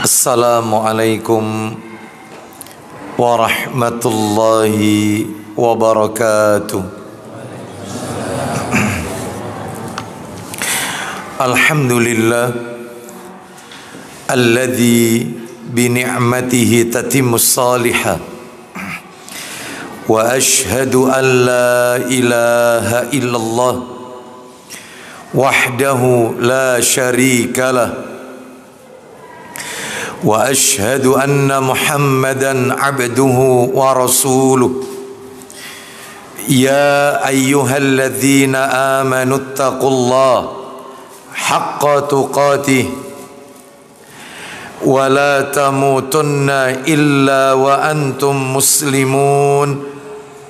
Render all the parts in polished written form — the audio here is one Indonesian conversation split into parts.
Assalamualaikum warahmatullahi wabarakatuh. Alhamdulillah alladzi bi ni'matihi tatimmus salihah wa ashhadu an la ilaha illallah wahdahu la syarika lah wa ashhadu anna Muhammadan abduhu wa rasuluh. Ya ayyuhalladzina amanu taqullaha haqqa tuqatih wa la tamutunna illa wa antum muslimun.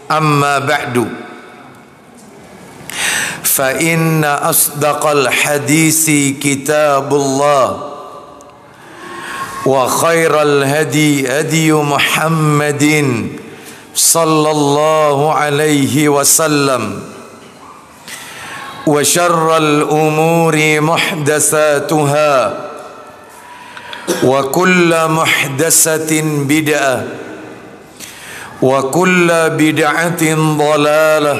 Amma ba'du, fa inna asdaqal hadisi kitabullah wa khairal hadi hadi Muhammadin sallallahu alaihi wasallam wa syarral umuri muhdatsatuha wa kullu muhdatsatin bid'ah wa kullu bid'atin dhalalah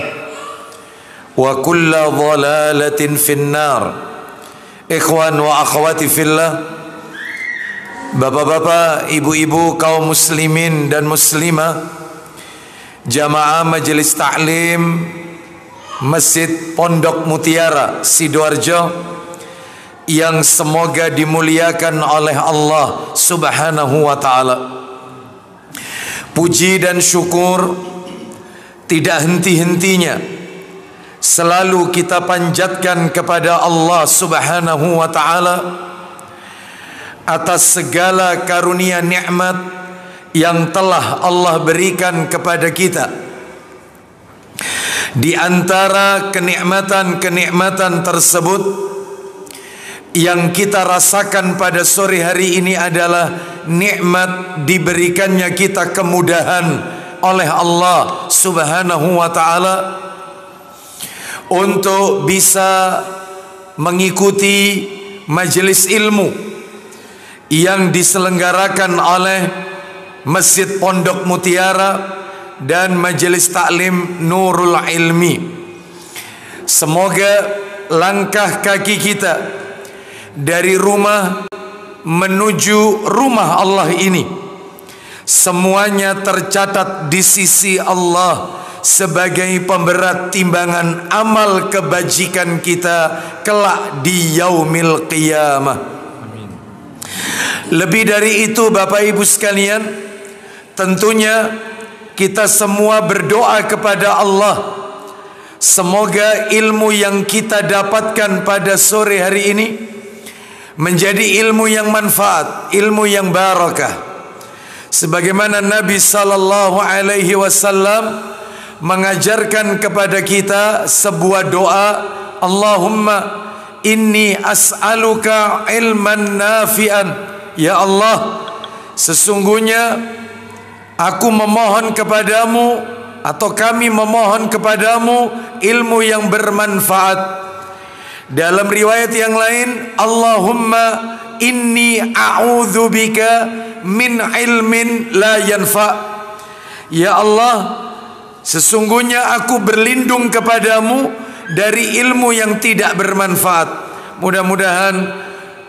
wa kullu dhalalatin finnar. Ikhwan wa akhwati fillah, bapak-bapak, ibu-ibu, kaum muslimin dan muslimah, jamaah majelis taklim Masjid Pondok Mutiara Sidoarjo yang semoga dimuliakan oleh Allah Subhanahu wa ta'ala. Puji dan syukur tidak henti-hentinya selalu kita panjatkan kepada Allah Subhanahu wa ta'ala atas segala karunia nikmat yang telah Allah berikan kepada kita. Di antara kenikmatan-kenikmatan tersebut yang kita rasakan pada sore hari ini adalah nikmat diberikannya kita kemudahan oleh Allah Subhanahu wa ta'ala untuk bisa mengikuti majelis ilmu yang diselenggarakan oleh Masjid Pondok Mutiara dan Majelis Taklim Nurul Ilmi. Semoga langkah kaki kita dari rumah menuju rumah Allah ini semuanya tercatat di sisi Allah sebagai pemberat timbangan amal kebajikan kita kelak di yaumil qiyamah. Lebih dari itu, Bapak Ibu sekalian, tentunya kita semua berdoa kepada Allah, semoga ilmu yang kita dapatkan pada sore hari ini menjadi ilmu yang manfaat, ilmu yang barakah. Sebagaimana Nabi sallallahu alaihi wasallam mengajarkan kepada kita sebuah doa, Allahumma inni as'aluka ilman nafi'an. Ya Allah, sesungguhnya aku memohon kepadamu atau kami memohon kepadamu ilmu yang bermanfaat. Dalam riwayat yang lain, Allahumma inni a'udzubika min ilmin la yanfa. Ya Allah, sesungguhnya aku berlindung kepadamu dari ilmu yang tidak bermanfaat. Mudah-mudahan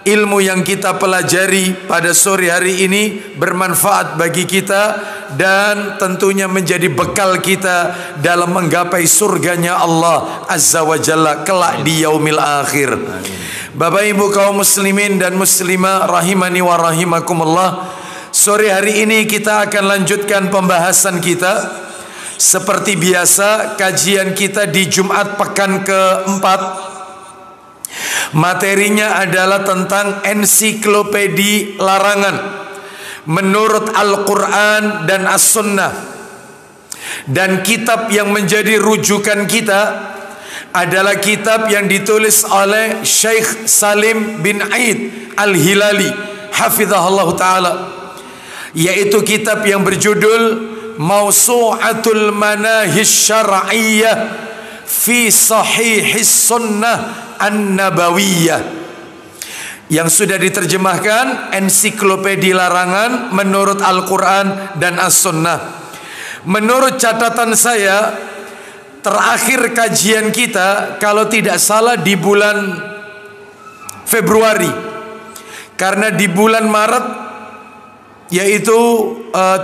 ilmu yang kita pelajari pada sore hari ini bermanfaat bagi kita dan tentunya menjadi bekal kita dalam menggapai surganya Allah Azza wa Jalla kelak di yaumil akhir. Bapak Ibu kaum muslimin dan muslimah rahimani wa rahimakumullah, sore hari ini kita akan lanjutkan pembahasan kita. Seperti biasa, kajian kita di Jumat pekan keempat materinya adalah tentang ensiklopedi larangan menurut Al-Quran dan As-Sunnah. Dan kitab yang menjadi rujukan kita adalah kitab yang ditulis oleh Syekh Salim bin Aid Al-Hilali hafizahullah ta'ala, yaitu kitab yang berjudul Mawsu'atul Manahij Syar'iyyah fi Sahihis Sunnah An-Nabawiyah. yang sudah diterjemahkan ensiklopedia larangan menurut Al-Quran dan As-Sunnah. Menurut catatan saya, terakhir kajian kita kalau tidak salah di bulan Februari, karena di bulan Maret yaitu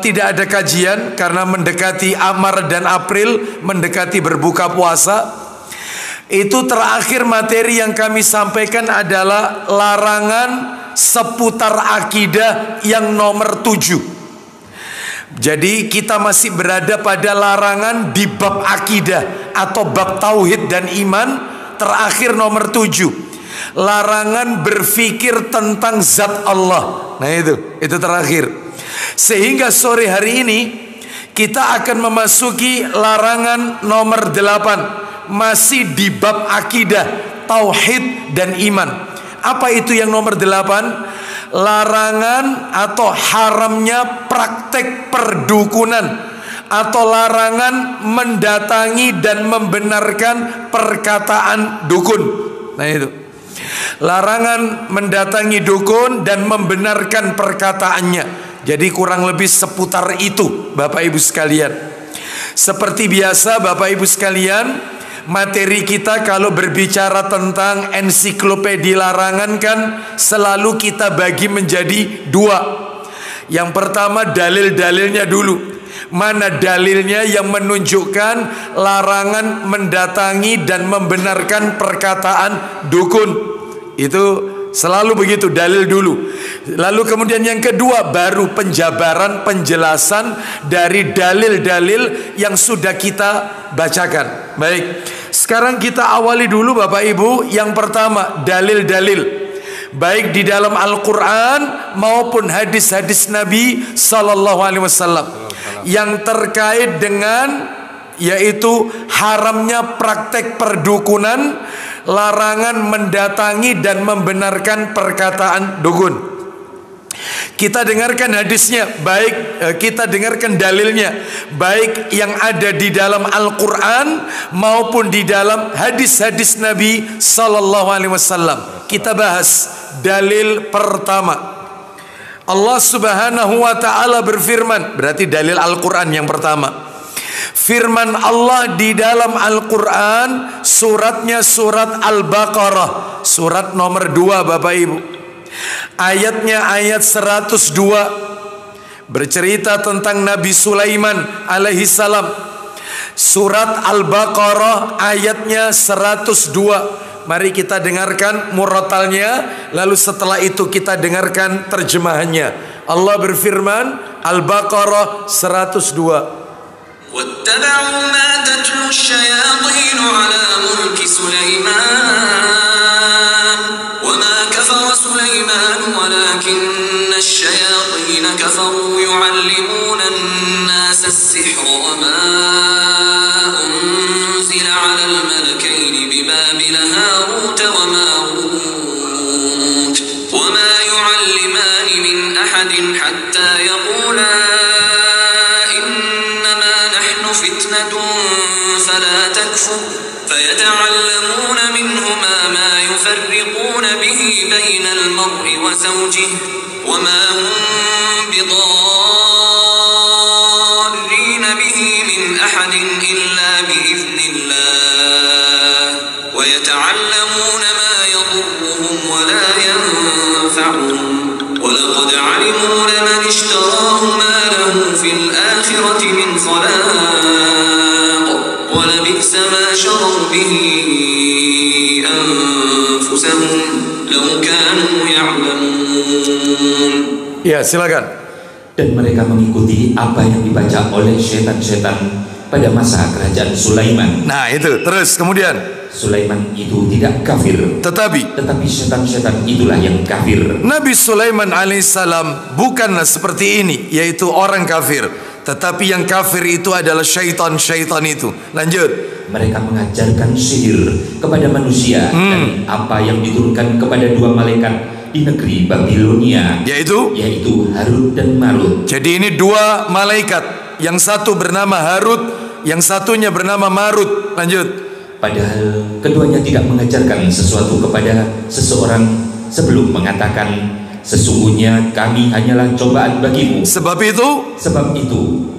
tidak ada kajian karena mendekati Maret dan April, mendekati berbuka puasa. Itu terakhir materi yang kami sampaikan adalah larangan seputar akidah yang nomor 7. Jadi kita masih berada pada larangan di bab akidah atau bab tauhid dan iman, terakhir nomor 7. Larangan berfikir tentang zat Allah. Nah itu terakhir. Sehingga sore hari ini kita akan memasuki larangan nomor 8. Masih di bab akidah, tauhid dan iman. Apa itu yang nomor 8? Larangan atau haramnya praktek perdukunan, atau larangan mendatangi dan membenarkan perkataan dukun. Nah itu, larangan mendatangi dukun dan membenarkan perkataannya. Jadi kurang lebih seputar itu Bapak Ibu sekalian. Seperti biasa Bapak Ibu sekalian, materi kita kalau berbicara tentang ensiklopedia larangan kan selalu kita bagi menjadi 2. Yang pertama dalil-dalilnya dulu. Mana dalilnya yang menunjukkan larangan mendatangi dan membenarkan perkataan dukun. Itu selalu begitu, dalil dulu. Lalu kemudian yang kedua baru penjabaran, penjelasan dari dalil-dalil yang sudah kita bacakan. Baik, sekarang kita awali dulu Bapak Ibu. Yang pertama dalil-dalil, baik di dalam Al-Quran maupun hadis-hadis Nabi Sallallahu Alaihi Wasallam yang terkait dengan yaitu haramnya praktek perdukunan, larangan mendatangi dan membenarkan perkataan dukun. Kita dengarkan hadisnya, baik kita dengarkan dalilnya, baik yang ada di dalam Al-Quran maupun di dalam hadis-hadis Nabi Sallallahu Alaihi Wasallam. Kita bahas dalil pertama. Allah Subhanahu wa Ta'ala berfirman, berarti dalil Al-Quran yang pertama. Firman Allah di dalam Al-Quran, suratnya surat Al-Baqarah, surat nomor 2 Bapak Ibu. Ayatnya ayat 102, bercerita tentang Nabi Sulaiman alaihi salam. Surat Al-Baqarah ayatnya 102. Mari kita dengarkan murotalnya, lalu setelah itu kita dengarkan terjemahannya. Allah berfirman, Al-Baqarah 102. واتبعوا ما تتلو الشياطين على ملك سليمان وما كفر سليمان ولكن الشياطين كفروا يعلمون الناس السحر وما أنزل على الملكين ببابل هاروت وماروت وما يعلمان من أحد حتى يقولا فلا تكفر فيتعلمون منهما ما يفرقون به بين المرء وزوجه وما هم بضارين به من أحد إلا بإذن الله ويتعلمون ما يضرهم ولا ينفعهم ولقد علموا لمن اشتراه ما له في الآخرة من خلاق ولبئس ما شروا به أنفسهم لو كانوا يعلمون. Ya, silakan. Dan mereka mengikuti apa yang dibaca oleh setan-setan pada masa kerajaan Sulaiman. Nah itu, terus kemudian Sulaiman itu tidak kafir, tetapi setan-setan itulah yang kafir. Nabi Sulaiman alaihissalam bukanlah seperti ini, yaitu orang kafir, tetapi yang kafir itu adalah syaitan-syaitan itu. Lanjut. Mereka mengajarkan sihir kepada manusia dan apa yang diturunkan kepada 2 malaikat di negeri Babilonia, yaitu Harut dan Marut. Jadi ini 2 malaikat, yang satu bernama Harut, yang satunya bernama Marut. Lanjut. Padahal keduanya tidak mengajarkan sesuatu kepada seseorang sebelum mengatakan, sesungguhnya kami hanyalah cobaan bagimu. Sebab itu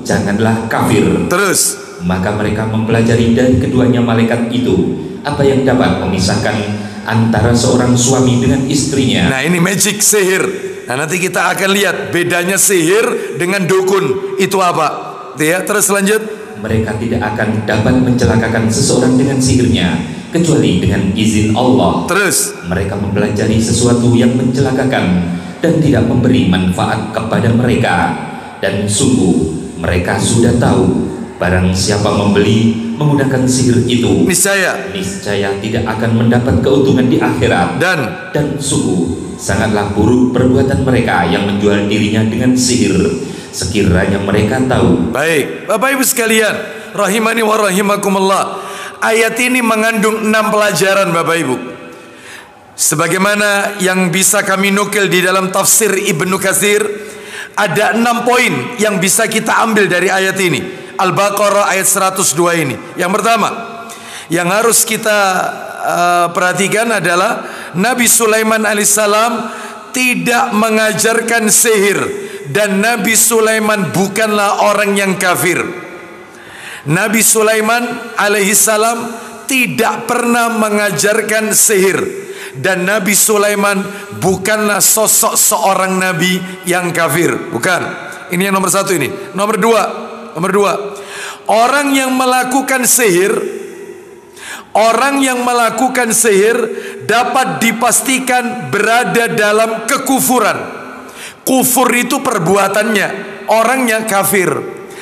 janganlah kafir. Terus maka mereka mempelajari dari keduanya malaikat itu apa yang dapat memisahkan antara seorang suami dengan istrinya. Nah, ini magic, sihir. Nah, nanti kita akan lihat bedanya sihir dengan dukun itu apa. Ya, terus lanjut. Mereka tidak akan dapat mencelakakan seseorang dengan sihirnya kecuali dengan izin Allah. Terus mereka mempelajari sesuatu yang mencelakakan dan tidak memberi manfaat kepada mereka, dan sungguh mereka sudah tahu barang siapa membeli menggunakan sihir itu niscaya tidak akan mendapat keuntungan di akhirat, dan sungguh sangatlah buruk perbuatan mereka yang menjual dirinya dengan sihir, sekiranya mereka tahu. Baik, Bapak Ibu sekalian, rahimani wa rahimakumullah. Ayat ini mengandung 6 pelajaran, Bapak Ibu. Sebagaimana yang bisa kami nukil di dalam tafsir Ibnu Katsir, ada 6 poin yang bisa kita ambil dari ayat ini. Al-Baqarah ayat 102 ini. Yang pertama yang harus kita perhatikan adalah Nabi Sulaiman alaihissalam tidak mengajarkan sihir, dan Nabi Sulaiman bukanlah orang yang kafir. Nabi Sulaiman alaihissalam tidak pernah mengajarkan sihir, dan Nabi Sulaiman bukanlah sosok seorang nabi yang kafir. Bukan. Ini yang nomor satu ini. Nomor dua, orang yang melakukan sihir dapat dipastikan berada dalam kekufuran. Kufur itu perbuatannya, orangnya kafir.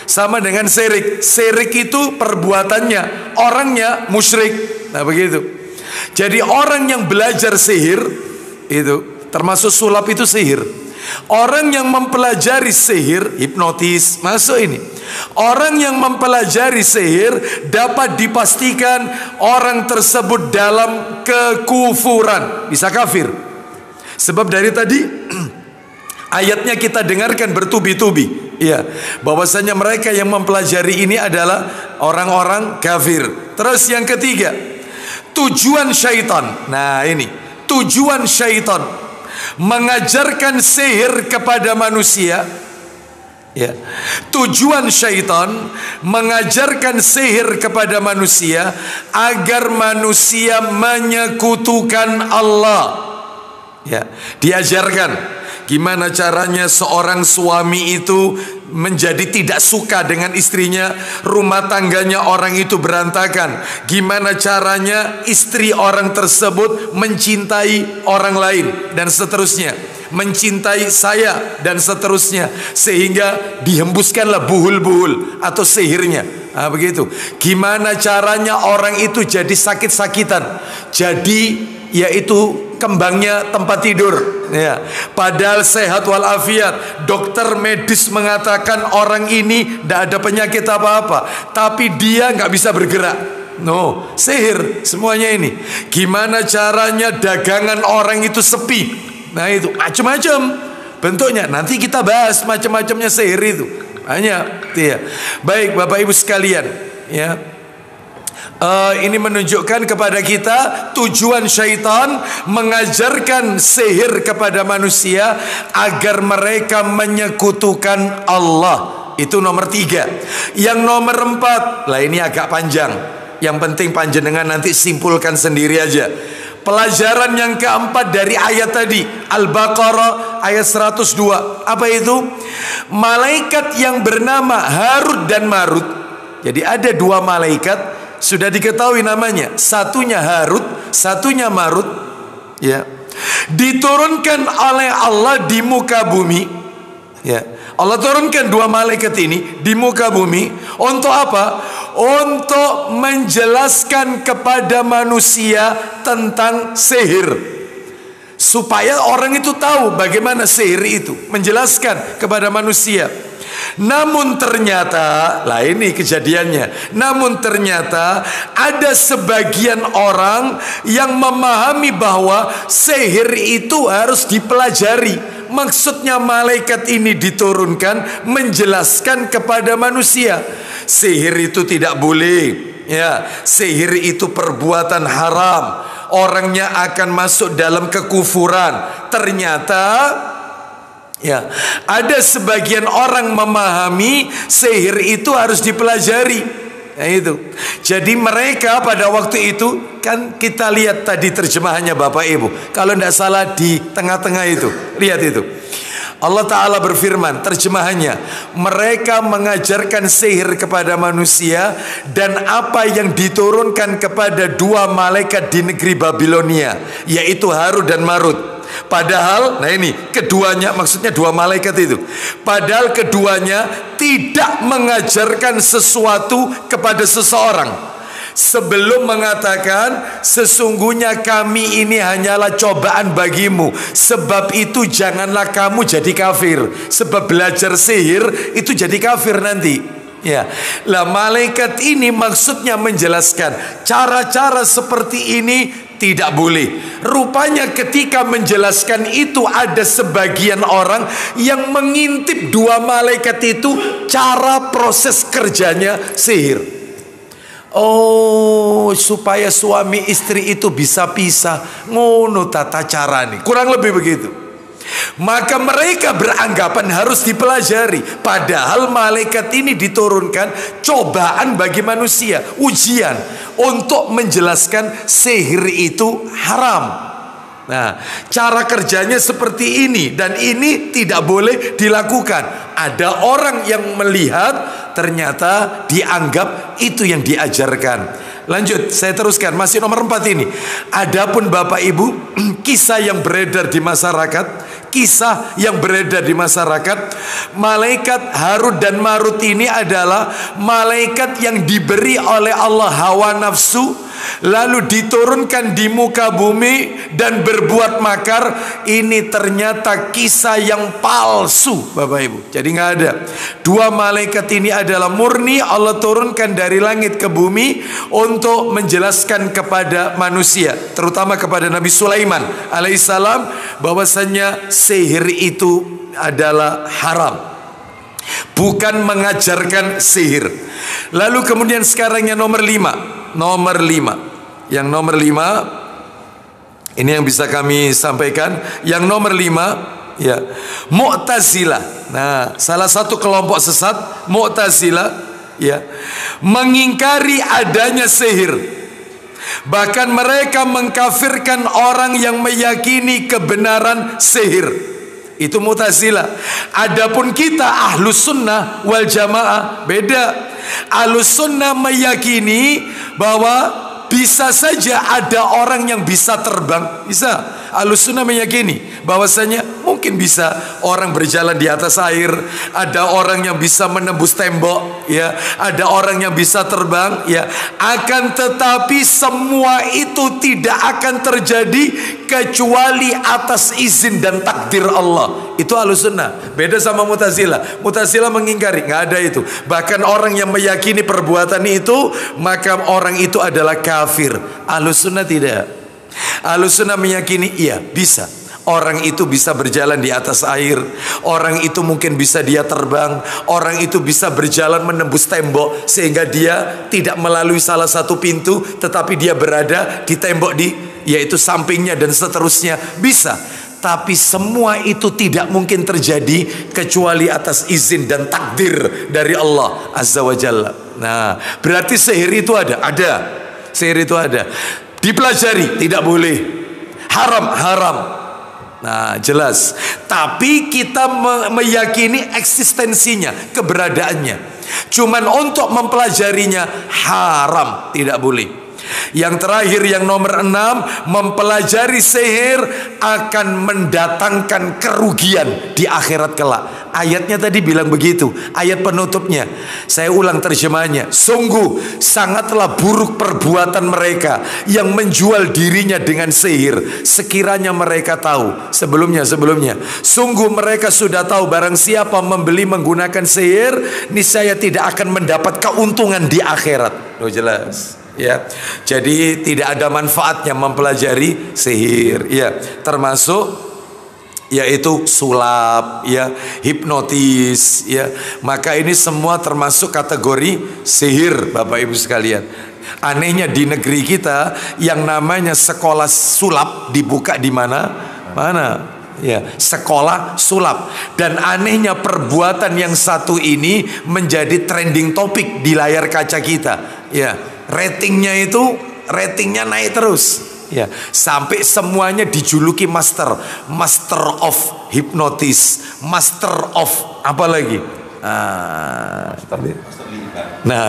Sama dengan syirik. Syirik itu perbuatannya, orangnya musyrik. Nah, begitu. Jadi orang yang belajar sihir itu termasuk sulap, itu sihir. Orang yang mempelajari sihir, hipnotis, masuk ini. Orang yang mempelajari sihir dapat dipastikan orang tersebut dalam kekufuran, bisa kafir. Sebab dari tadi ayatnya kita dengarkan bertubi-tubi, ya, bahwasanya mereka yang mempelajari ini adalah orang-orang kafir. Terus yang ketiga, tujuan syaitan. Nah, ini tujuan syaitan mengajarkan sihir kepada manusia, ya. Tujuan syaitan mengajarkan sihir kepada manusia agar manusia menyekutukan Allah, ya. Diajarkan gimana caranya seorang suami itu menjadi tidak suka dengan istrinya, rumah tangganya orang itu berantakan. Gimana caranya istri orang tersebut mencintai orang lain, dan seterusnya, mencintai saya, dan seterusnya, sehingga dihembuskanlah buhul-buhul atau sihirnya. Nah, begitu. Gimana caranya orang itu jadi sakit-sakitan, jadi yaitu kembangnya tempat tidur, ya. Padahal sehat walafiat. Dokter medis mengatakan orang ini tidak ada penyakit apa-apa, tapi dia nggak bisa bergerak. No, sihir semuanya ini. Gimana caranya dagangan orang itu sepi? Nah, itu macam-macam bentuknya. Nanti kita bahas macam-macamnya sihir itu. Hanya, ya. Baik, Bapak Ibu sekalian, ya. Ini menunjukkan kepada kita tujuan syaitan mengajarkan sihir kepada manusia agar mereka menyekutukan Allah. Itu nomor 3. Yang nomor 4, lah ini agak panjang. Yang penting panjenengan nanti simpulkan sendiri aja. Pelajaran yang keempat dari ayat tadi, Al-Baqarah ayat 102. Apa itu? Malaikat yang bernama Harut dan Marut. Jadi ada 2 malaikat, sudah diketahui namanya, satunya Harut, satunya Marut, ya. Diturunkan oleh Allah di muka bumi, ya. Allah turunkan 2 malaikat ini di muka bumi untuk apa? Untuk menjelaskan kepada manusia tentang sihir, supaya orang itu tahu bagaimana sihir itu, menjelaskan kepada manusia. Namun ternyata, lah ini kejadiannya, namun ternyata ada sebagian orang yang memahami bahwa sihir itu harus dipelajari. Maksudnya malaikat ini diturunkan menjelaskan kepada manusia, sihir itu tidak boleh, ya. Sihir itu perbuatan haram. orangnya akan masuk dalam kekufuran. Ternyata ya, ada sebagian orang memahami sihir itu harus dipelajari. Nah itu. Jadi mereka pada waktu itu, kan kita lihat tadi terjemahannya Bapak Ibu. Kalau tidak salah di tengah-tengah itu, lihat itu. Allah Ta'ala berfirman, terjemahannya, mereka mengajarkan sihir kepada manusia dan apa yang diturunkan kepada dua malaikat di negeri Babilonia, yaitu Harut dan Marut. Padahal, nah ini keduanya, maksudnya dua malaikat itu, padahal keduanya tidak mengajarkan sesuatu kepada seseorang sebelum mengatakan, sesungguhnya kami ini hanyalah cobaan bagimu, sebab itu janganlah kamu jadi kafir. Sebab belajar sihir itu jadi kafir nanti. Ya, lah malaikat ini maksudnya menjelaskan cara-cara seperti ini tidak boleh. Rupanya ketika menjelaskan itu ada sebagian orang yang mengintip dua malaikat itu cara proses kerjanya sihir. Oh, supaya suami istri itu bisa pisah, ngono tata cara nih, kurang lebih begitu. Maka mereka beranggapan harus dipelajari. Padahal malaikat ini diturunkan cobaan bagi manusia, ujian untuk menjelaskan sihir itu haram. Nah, cara kerjanya seperti ini, dan ini tidak boleh dilakukan. Ada orang yang melihat, ternyata dianggap itu yang diajarkan. Lanjut, saya teruskan, masih nomor 4 ini. Adapun Bapak Ibu, kisah yang beredar di masyarakat, malaikat Harut dan Marut ini adalah malaikat yang diberi oleh Allah hawa nafsu, lalu diturunkan di muka bumi dan berbuat makar. Ini ternyata kisah yang palsu Bapak Ibu. Jadi nggak ada. Dua malaikat ini adalah murni Allah turunkan dari langit ke bumi untuk menjelaskan kepada manusia, terutama kepada Nabi Sulaiman alaihissalam, bahwasanya sihir itu adalah haram, bukan mengajarkan sihir. Lalu kemudian sekarang yang nomor 5. Yang nomor 5 ini yang bisa kami sampaikan. Yang nomor 5, ya, Mu'tazilah. Nah, salah satu kelompok sesat Mu'tazilah, ya, mengingkari adanya sihir. Bahkan mereka mengkafirkan orang yang meyakini kebenaran sihir. Itu Mu'tazilah. Adapun kita Ahlus Sunnah wal Jamaah beda. Ahlus Sunnah meyakini bahwa bisa saja ada orang yang bisa terbang, bisa. Ahlus Sunnah meyakini bahwasanya mungkin bisa orang berjalan di atas air, ada orang yang bisa menembus tembok, ya, ada orang yang bisa terbang, ya. Akan tetapi semua itu tidak akan terjadi kecuali atas izin dan takdir Allah. Itu Ahlus Sunnah. Beda sama Mu'tazilah. Mu'tazilah mengingkari, nggak ada itu. Bahkan orang yang meyakini perbuatan itu, maka orang itu adalah kafir. Ahlus Sunnah tidak. Ahlus Sunnah meyakini, iya, bisa. Orang itu bisa berjalan di atas air, orang itu mungkin bisa dia terbang, orang itu bisa berjalan menembus tembok sehingga dia tidak melalui salah satu pintu, tetapi dia berada di tembok yaitu sampingnya dan seterusnya, bisa. Tapi semua itu tidak mungkin terjadi kecuali atas izin dan takdir dari Allah Azza wa Jalla. Nah, berarti sihir itu ada. Sihir itu ada. Dipelajari, tidak boleh. Haram. Nah, jelas. Tapi kita meyakini eksistensinya, keberadaannya. Cuman untuk mempelajarinya haram, tidak boleh. Yang terakhir, yang nomor 6, mempelajari sihir akan mendatangkan kerugian di akhirat kelak. Ayatnya tadi bilang begitu, ayat penutupnya. Saya ulang terjemahnya. Sungguh sangatlah buruk perbuatan mereka yang menjual dirinya dengan sihir, sekiranya mereka tahu. Sebelumnya sungguh mereka sudah tahu barang siapa membeli menggunakan sihir, niscaya tidak akan mendapat keuntungan di akhirat. Loh, jelas. Ya, jadi tidak ada manfaatnya mempelajari sihir, ya, termasuk yaitu sulap, ya, hipnotis, ya. Maka ini semua termasuk kategori sihir, Bapak Ibu sekalian. Anehnya di negeri kita yang namanya sekolah sulap dibuka di mana? Ya, sekolah sulap. Dan anehnya perbuatan yang satu ini menjadi trending topik di layar kaca kita. Ya, ratingnya naik terus. Ya, sampai semuanya dijuluki master of hypnotis, master of apa lagi? Nah,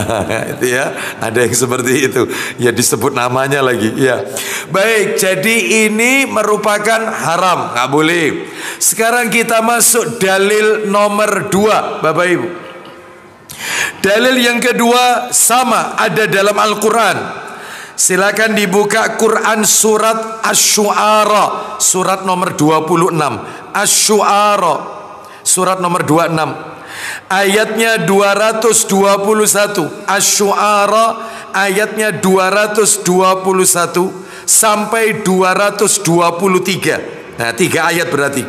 itu ya, ada yang seperti itu. Ya, disebut namanya lagi. Ya, baik. Jadi ini merupakan haram, nggak boleh. Sekarang kita masuk dalil nomor 2, Bapak Ibu. Dalil yang kedua sama ada dalam Al-Quran. Silakan dibuka Quran surat Asy-Syu'ara, surat nomor 26. Asy-Syu'ara, surat nomor 26. Ayatnya 221. Asy-Syu'ara ayatnya 221 sampai 223. Nah, 3 ayat berarti.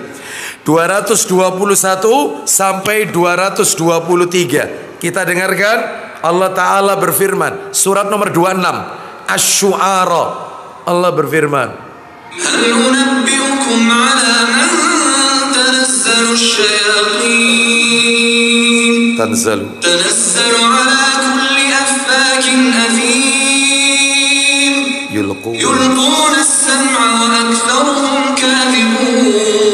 221 sampai 223. Kita dengarkan Allah Ta'ala berfirman, surat nomor 26 Asy-Syu'ara. Allah berfirman, هل أنبئكم على من تنزل الشياطين تنزل على كل أفاك أثيم يلقون السمع وأكثرهم كاذبون.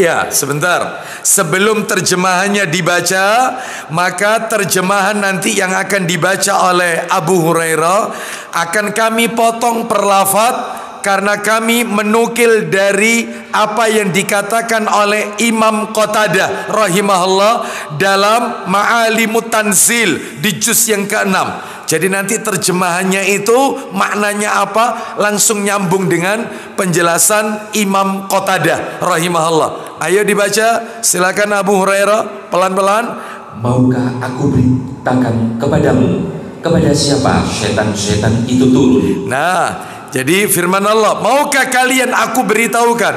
Ya, sebentar. Sebelum terjemahannya dibaca, maka terjemahan nanti yang akan dibaca oleh Abu Hurairah akan kami potong per lafaz, karena kami menukil dari apa yang dikatakan oleh Imam Qatadah rahimahullah dalam Ma'alimut Tanzil di juz yang ke-6. Jadi nanti terjemahannya itu maknanya apa langsung nyambung dengan penjelasan Imam Qatadah rahimahullah. Ayo dibaca, silakan Abu Hurairah, pelan-pelan. Maukah aku beritakan kepadamu kepada siapa setan-setan itu turun? Nah, jadi firman Allah, maukah kalian aku beritahukan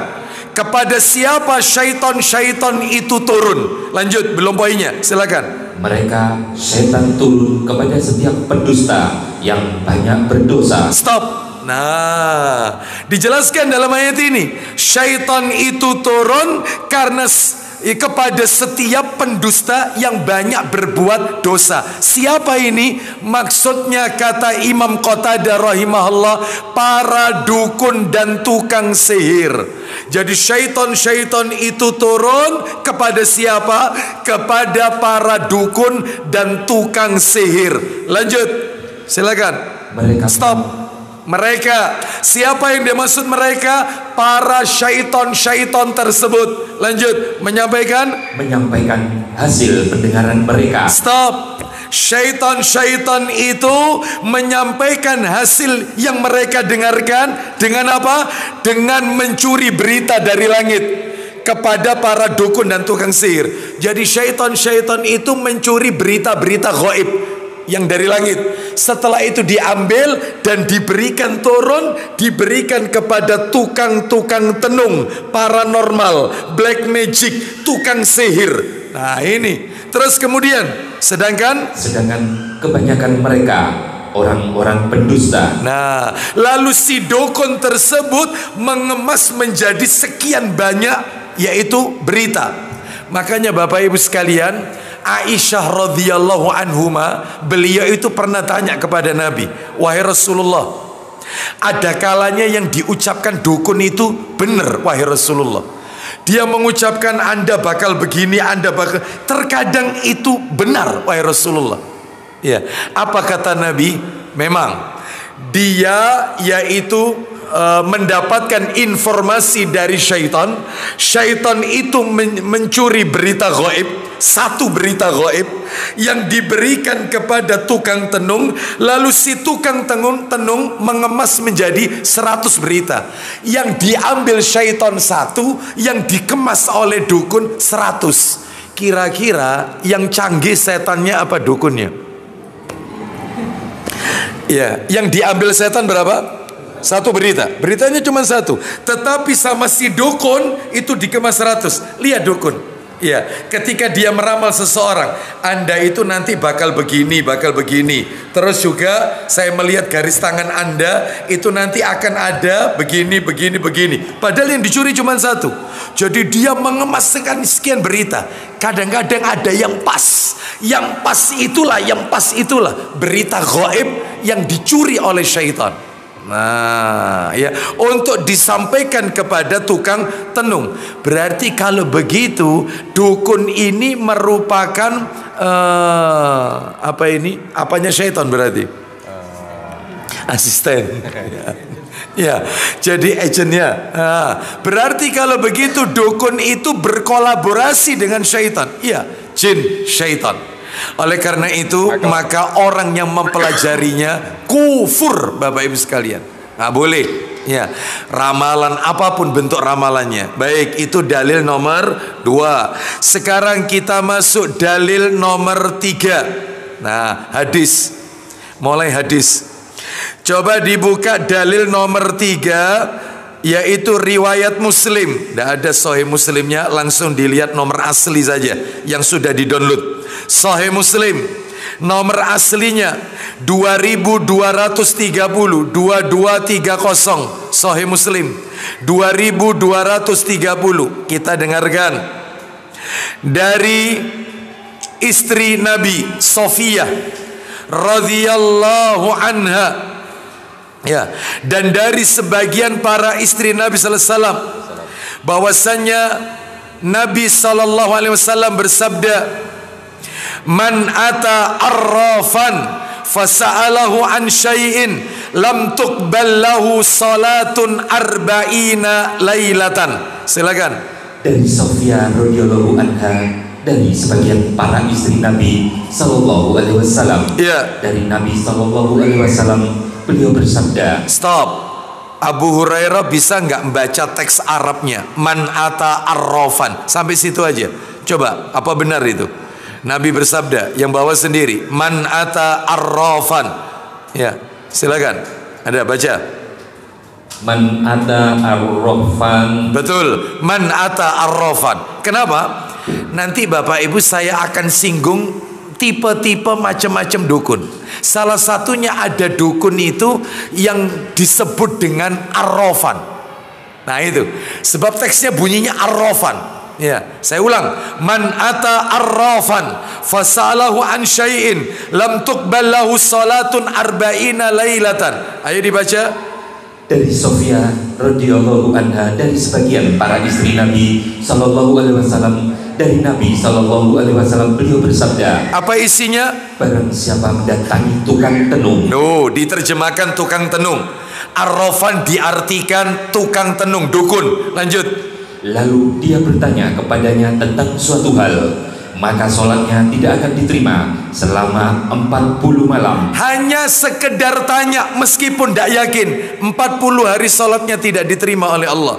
kepada siapa syaitan-syaitan itu turun? Lanjut, belum poinnya, silakan. Mereka setan turun kepada setiap pendusta yang banyak berdosa. Stop. Nah, dijelaskan dalam ayat ini, syaitan itu turun karena kepada setiap pendusta yang banyak berbuat dosa. Siapa ini? Maksudnya kata Imam Qatadah rahimahullah, para dukun dan tukang sihir. Jadi syaitan-syaitan itu turun kepada siapa? Kepada para dukun dan tukang sihir. Lanjut, silakan. Mereka stop. Mereka, siapa yang dimaksud mereka? Para syaitan-syaitan tersebut. Lanjut, menyampaikan hasil pendengaran mereka. Stop. Syaitan-syaitan itu menyampaikan hasil yang mereka dengarkan dengan apa? Dengan mencuri berita dari langit kepada para dukun dan tukang sihir. Jadi syaitan-syaitan itu mencuri berita-berita gaib yang dari langit. Setelah itu diambil dan diberikan turun, diberikan kepada tukang-tukang tenung, paranormal, black magic, tukang sihir. Nah ini. Terus kemudian sedangkan kebanyakan mereka orang-orang pendusta. Nah, lalu si dukun tersebut mengemas menjadi sekian banyak, yaitu berita. Makanya Bapak Ibu sekalian, Aisyah radhiyallahu anhuma, beliau itu pernah tanya kepada Nabi, wahai Rasulullah, ada kalanya yang diucapkan dukun itu benar, wahai Rasulullah. Dia mengucapkan Anda bakal begini, Anda bakal, terkadang itu benar, wahai Rasulullah. Ya, apa kata Nabi? Memang dia yaitu mendapatkan informasi dari syaitan. Syaitan itu mencuri berita gaib, satu berita gaib yang diberikan kepada tukang tenung. Lalu si tukang tenung mengemas menjadi 100 berita. Yang diambil syaitan satu, yang dikemas oleh dukun 100. Kira-kira yang canggih setannya apa dukunnya? Ya, yang diambil setan berapa? Satu berita, beritanya cuma satu, tetapi sama si dukun itu dikemas 100. Lihat dukun, Ya, ketika dia meramal seseorang, Anda itu nanti bakal begini, bakal begini. Terus juga saya melihat garis tangan Anda itu nanti akan ada begini, begini, begini. Padahal yang dicuri cuma satu. Jadi dia mengemas sekian berita. Kadang-kadang ada yang pas. Yang pas itulah berita gaib yang dicuri oleh syaitan. Nah, ya, untuk disampaikan kepada tukang tenung. Berarti kalau begitu, dukun ini merupakan apa ini? Apanya syaitan berarti? Asisten. Ya, jadi agennya. Nah, berarti kalau begitu dukun itu berkolaborasi dengan syaitan. Iya, jin syaitan. Oleh karena itu maka orang yang mempelajarinya kufur, Bapak Ibu sekalian. Nggak boleh. Ya, ramalan apapun bentuk ramalannya. Baik, itu dalil nomor 2. Sekarang kita masuk dalil nomor 3. Nah, hadis. Mulai hadis. Coba dibuka dalil nomor 3, yaitu riwayat Muslim. Tidak ada Sahih Muslimnya, langsung dilihat nomor asli saja yang sudah di-download. Sahih Muslim nomor aslinya 2230, 2230. Sahih Muslim 2230. Kita dengarkan dari istri Nabi Sofiyah radhiyallahu anha, ya, dan dari sebagian para istri Nabi sallallahu alaihi wasallam, bahwasanya Nabi sallallahu alaihi wasallam bersabda, man ata arrafan fasa'alahu an syai'in lam tuqbal lahu salatun arba'ina lailatan. Silakan. Dari Sofiyah radhiyallahu anha, dari sebagian para istri Nabi sallallahu alaihi wasallam. Ya. Dari Nabi sallallahu alaihi wasallam, beliau bersabda. Stop. Abu Hurairah bisa nggak membaca teks Arabnya? Man ata arrafan. Sampai situ aja. Coba, apa benar itu? Nabi bersabda, yang bawa sendiri, man ata arrafan. Ya, silakan. Ada baca. Man ata arrafan. Betul, man ata arrafan. Kenapa? Nanti Bapak Ibu saya akan singgung tipe-tipe macam-macam dukun. Salah satunya ada dukun itu yang disebut dengan arrafan. Nah itu, sebab teksnya bunyinya arrafan. Ya, saya ulang. Man ata arrafan fasalahu an syai'in lam tuqbal lahu salatun arba'ina lailatan. Ayo dibaca. Dari Sofiyah radhiyallahu anha, dari sebagian para istri Nabi sallallahu alaihi wasallam, dari Nabi sallallahu alaihi wasallam, beliau bersabda. Apa isinya? Barang siapa mendatangi tukang tenung. No, diterjemahkan tukang tenung. Arrafan diartikan tukang tenung, dukun. Lanjut. Lalu dia bertanya kepadanya tentang suatu hal, maka sholatnya tidak akan diterima selama 40 malam. Hanya sekedar tanya, meskipun tidak yakin, 40 hari sholatnya tidak diterima oleh Allah.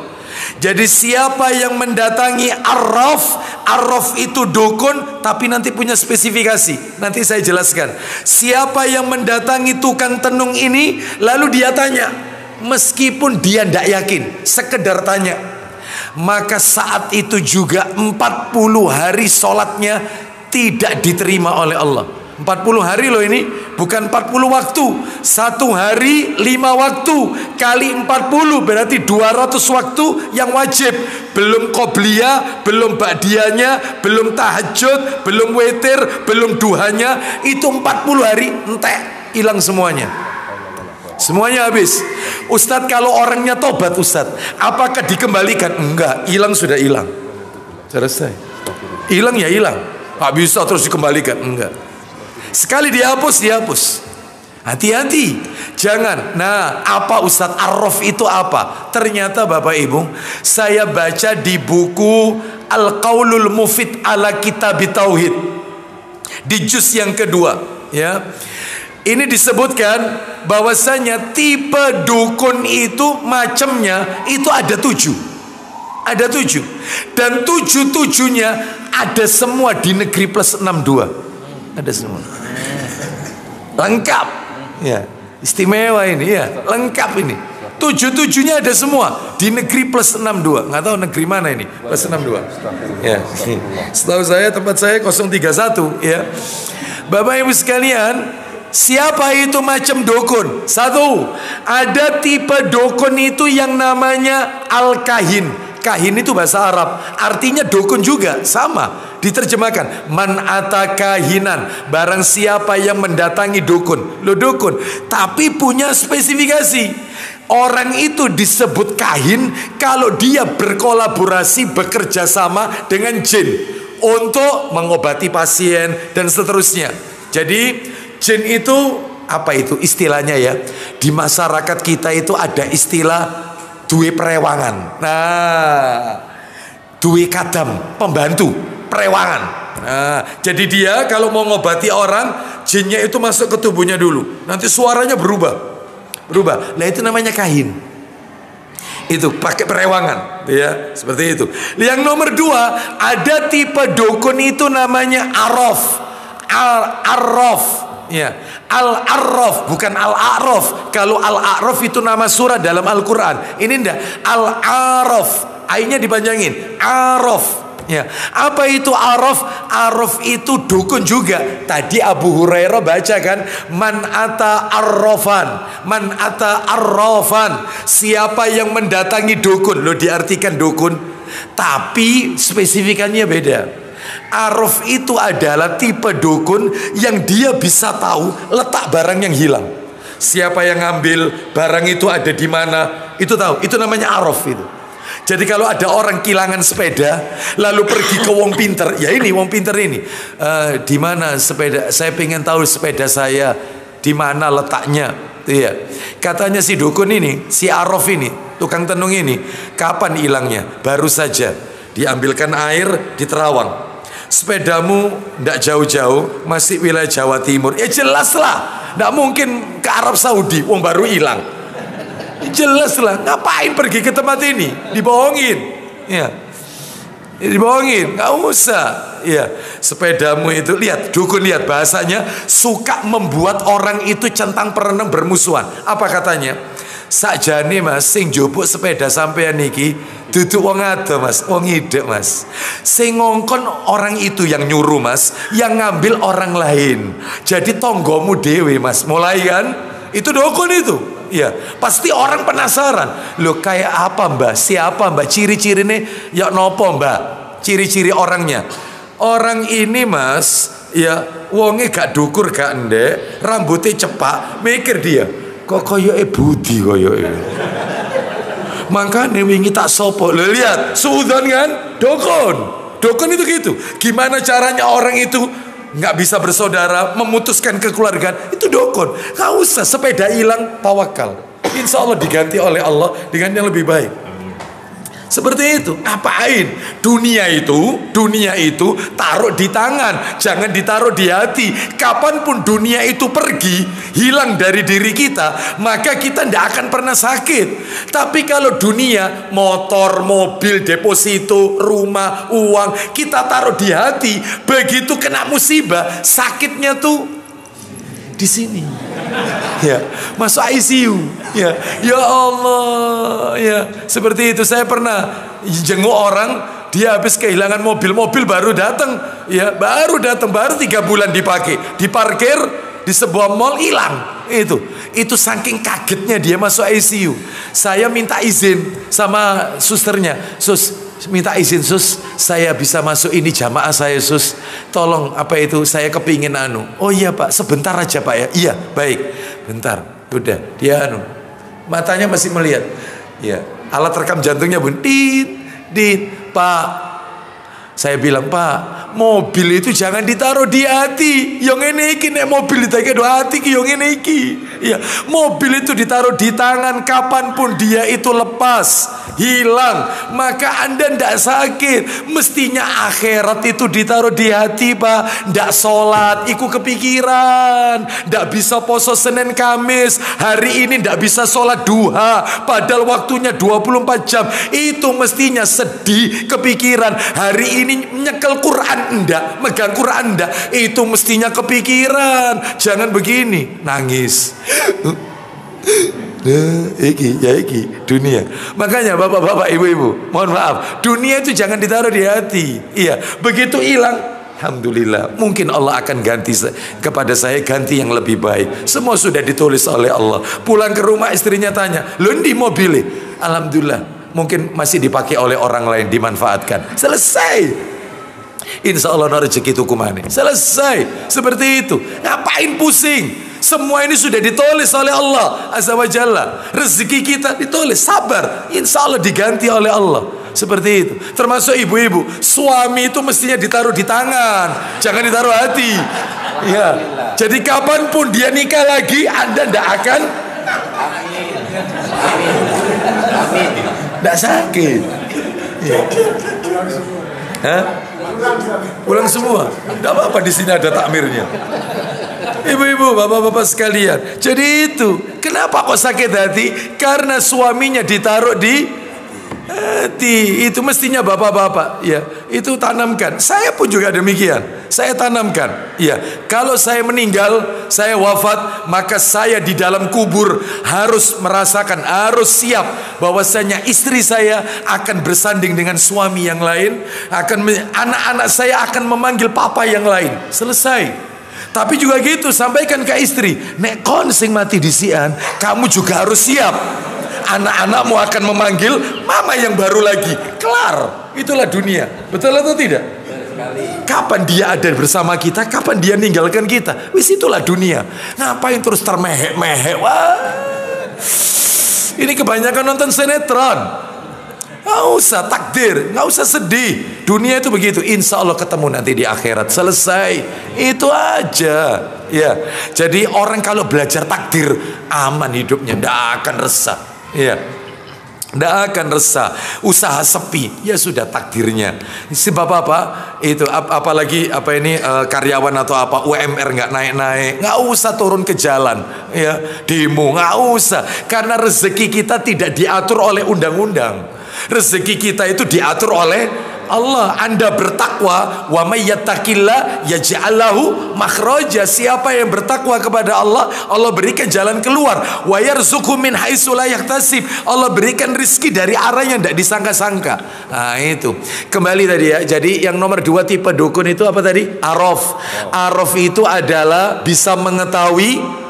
Jadi siapa yang mendatangi arraf, arraf itu dukun, tapi nanti punya spesifikasi. Nanti saya jelaskan. Siapa yang mendatangi tukang tenung ini, lalu dia tanya, meskipun dia tidak yakin, sekedar tanya, maka saat itu juga 40 hari sholatnya tidak diterima oleh Allah. 40 hari loh ini, bukan 40 waktu. Satu hari 5 waktu kali 40 berarti 200 waktu yang wajib. Belum qobliyah, belum ba'diyahnya, belum tahajud, belum witir, belum duhanya. Itu 40 hari entek, hilang semuanya. Semuanya habis. Ustadz, kalau orangnya tobat Ustadz, apakah dikembalikan? Enggak, hilang sudah hilang. Selesai. Hilang ya hilang. Gak bisa terus dikembalikan. Enggak. Sekali dihapus, dihapus. Hati-hati. Jangan. Nah, apa Ustadz? Arraf itu apa? Ternyata Bapak Ibu, saya baca di buku Al-Qaulul Mufid ala Kitab Tauhid, di juz yang kedua, ya. Ini disebutkan bahwasanya tipe dukun itu macamnya itu ada 7. Ada 7. Dan 7-7-nya ada semua di negeri plus 62. Ada semua. Lengkap. Ya, istimewa ini ya, lengkap ini. 7-7-nya ada semua di negeri plus 62. Nggak tahu negeri mana ini plus 62 ya. Setahu saya tempat saya 031 ya. Bapak Ibu sekalian, siapa itu macam dukun? Satu, ada tipe dukun itu yang namanya al-kahin. Kahin itu bahasa Arab, artinya dukun juga, sama diterjemahkan man ata kahinan, barang siapa yang mendatangi dukun. Lo dukun tapi punya spesifikasi. Orang itu disebut kahin kalau dia berkolaborasi, bekerja sama dengan jin untuk mengobati pasien dan seterusnya. Jadi jin itu apa itu istilahnya ya? Di masyarakat kita itu ada istilah duwe perewangan. Nah, duwe kadam, pembantu perewangan. Nah, jadi dia kalau mau ngobati orang, jinnya itu masuk ke tubuhnya dulu. Nanti suaranya berubah. Nah, itu namanya kahin. Itu pakai perewangan, ya, seperti itu. Yang nomor 2, ada tipe dukun itu namanya arraf. Arraf, ya. Al-Arraf, bukan Al-A'raf. Kalau Al-A'raf itu nama surah dalam Al-Quran. Ini enggak, Al-Araf, A-nya dipanjangin, Araf. Ya, apa itu araf? Araf itu dukun juga. Tadi Abu Hurairah baca kan, man ata arrafan, siapa yang mendatangi dukun. Lo diartikan dukun, tapi spesifikannya beda. Araf itu adalah tipe dukun yang dia bisa tahu letak barang yang hilang. Siapa yang ngambil barang itu ada di mana, itu tahu. Itu namanya araf itu. Jadi kalau ada orang kehilangan sepeda lalu pergi ke wong pinter, ya ini wong pinter ini, di mana sepeda? Saya pengen tahu sepeda saya di mana letaknya. Iya. Katanya si dukun ini, si araf ini, tukang tenung ini, kapan hilangnya? Baru saja diambilkan air di Terawang. Sepedamu ndak jauh-jauh, masih wilayah Jawa Timur. Ya jelas lah, ndak mungkin ke Arab Saudi, wong baru hilang. Jelas lah, ngapain pergi ke tempat ini? Dibohongin, ya, dibohongin, nggak usah. Ya, sepedamu itu, lihat dukun, lihat bahasanya, suka membuat orang itu centang perenang bermusuhan. Apa katanya? Sakjane mas, sing jupuk sepeda sampean niki duduk wong ado mas, wong ide mas. Sing ngongkon orang itu yang nyuruh mas, yang ngambil orang lain. Jadi tonggomu dewe mas, mulai kan? Itu dukun itu. Ya, pasti orang penasaran. Loh kayak apa mbak? Siapa mbak? Ciri-cirinya ya nopo mbak? Ciri-ciri orangnya. Orang ini mas, ya wonge gak dukur gak ndek, rambutnya cepak, mikir dia. Kok koyoke budi koyoke. Makanya wingi tak sopo. Lo lihat, suudon kan? Dukun. Dukun itu gitu. Gimana caranya orang itu nggak bisa bersaudara, memutuskan kekeluargaan, itu dukun. Nggak usah, sepeda hilang, tawakal, insya Allah diganti oleh Allah dengan yang lebih baik. Seperti itu. Ngapain? Dunia itu taruh di tangan, jangan ditaruh di hati. Kapanpun dunia itu pergi, hilang dari diri kita, maka kita tidak akan pernah sakit. Tapi kalau dunia, motor, mobil, deposito, rumah, uang, kita taruh di hati, begitu kena musibah, sakitnya tuh di sini. Ya, masuk ICU. Ya, ya Allah, ya. Seperti itu. Saya pernah jenguk orang, dia habis kehilangan mobil baru datang, ya, baru 3 bulan dipakai, diparkir di sebuah mall, hilang. Itu saking kagetnya dia masuk ICU. Saya minta izin sama susternya, sus, minta izin sus, saya bisa masuk ini jamaah saya sus, tolong apa itu, saya kepingin anu. Oh iya pak, sebentar aja pak ya. Iya baik, bentar. Udah dia anu, matanya masih melihat. Ya, alat rekam jantungnya bun, dit pak. Saya bilang pak, mobil itu jangan ditaruh di hati. Yang ini iki nek mobil ditaruh di hati, yang ini iki. Ya, mobil itu ditaruh di tangan, kapanpun dia itu lepas, hilang, maka anda ndak sakit. Mestinya akhirat itu ditaruh di hati pak. Ndak sholat, iku kepikiran. Ndak bisa poso Senin Kamis, hari ini ndak bisa sholat duha, padahal waktunya 24 jam. Itu mestinya sedih, kepikiran. Hari ini nyekel Quran enggak, megang Quran enggak, itu mestinya kepikiran. Jangan begini, nangis. Iki dunia. Makanya bapak-bapak, ibu-ibu, mohon maaf, dunia itu jangan ditaruh di hati. Iya, begitu hilang, alhamdulillah, mungkin Allah akan ganti kepada saya, ganti yang lebih baik. Semua sudah ditulis oleh Allah. Pulang ke rumah istrinya tanya, "Lo di mobil?" Alhamdulillah, mungkin masih dipakai oleh orang lain, dimanfaatkan. Selesai. Insya Allah rezeki itu kumane. Selesai. Seperti itu. Ngapain pusing? Semua ini sudah ditulis oleh Allah Azza wa Jalla. Rezeki kita ditulis, sabar, insya Allah diganti oleh Allah. Seperti itu. Termasuk ibu-ibu, suami itu mestinya ditaruh di tangan, jangan ditaruh hati. Ya. Jadi kapanpun dia nikah lagi, Anda tidak akan tidak sakit. Ya. Hah? Pulang semua. Tidak apa-apa, di sini ada takmirnya. Ibu-ibu, bapak-bapak sekalian. Jadi itu, kenapa kok sakit hati? Karena suaminya ditaruh di hati. Itu mestinya bapak-bapak, ya, itu tanamkan. Saya pun juga demikian. Saya tanamkan. Ya, kalau saya meninggal, saya wafat, maka saya di dalam kubur harus merasakan, harus siap bahwasanya istri saya akan bersanding dengan suami yang lain, anak-anak saya akan memanggil papa yang lain. Selesai. Tapi juga gitu, sampaikan ke istri, nek kon sing mati disian, kamu juga harus siap. Anak-anakmu akan memanggil mama yang baru lagi. Kelar. Itulah dunia. Betul atau tidak? Kapan dia ada bersama kita, kapan dia ninggalkan kita. Wis itulah dunia. Ngapain terus termehek-mehek? Wah, ini kebanyakan nonton sinetron. Nggak usah takdir, nggak usah sedih. Dunia itu begitu. Insya Allah ketemu nanti di akhirat. Selesai. Itu aja. Ya. Jadi orang kalau belajar takdir, aman hidupnya, tidak akan resah. Ya. Tidak akan resah. Usaha sepi, ya sudah takdirnya. Si bapak-bapak itu apalagi karyawan atau apa UMR nggak naik-naik, nggak usah turun ke jalan, ya, demo, nggak usah. Karena rezeki kita tidak diatur oleh undang-undang. Rezeki kita itu diatur oleh Allah. Anda bertakwa, wa may yattaqillah yaj'al lahu makhraja. Siapa yang bertakwa kepada Allah, Allah berikan jalan keluar. Wa yarzuqhu min haitsu la yahtasib. Allah berikan rizki dari arah yang tidak disangka-sangka. Nah, itu. Kembali tadi ya. Jadi yang nomor 2 tipe dukun itu apa tadi? Araf. Araf itu adalah bisa mengetahui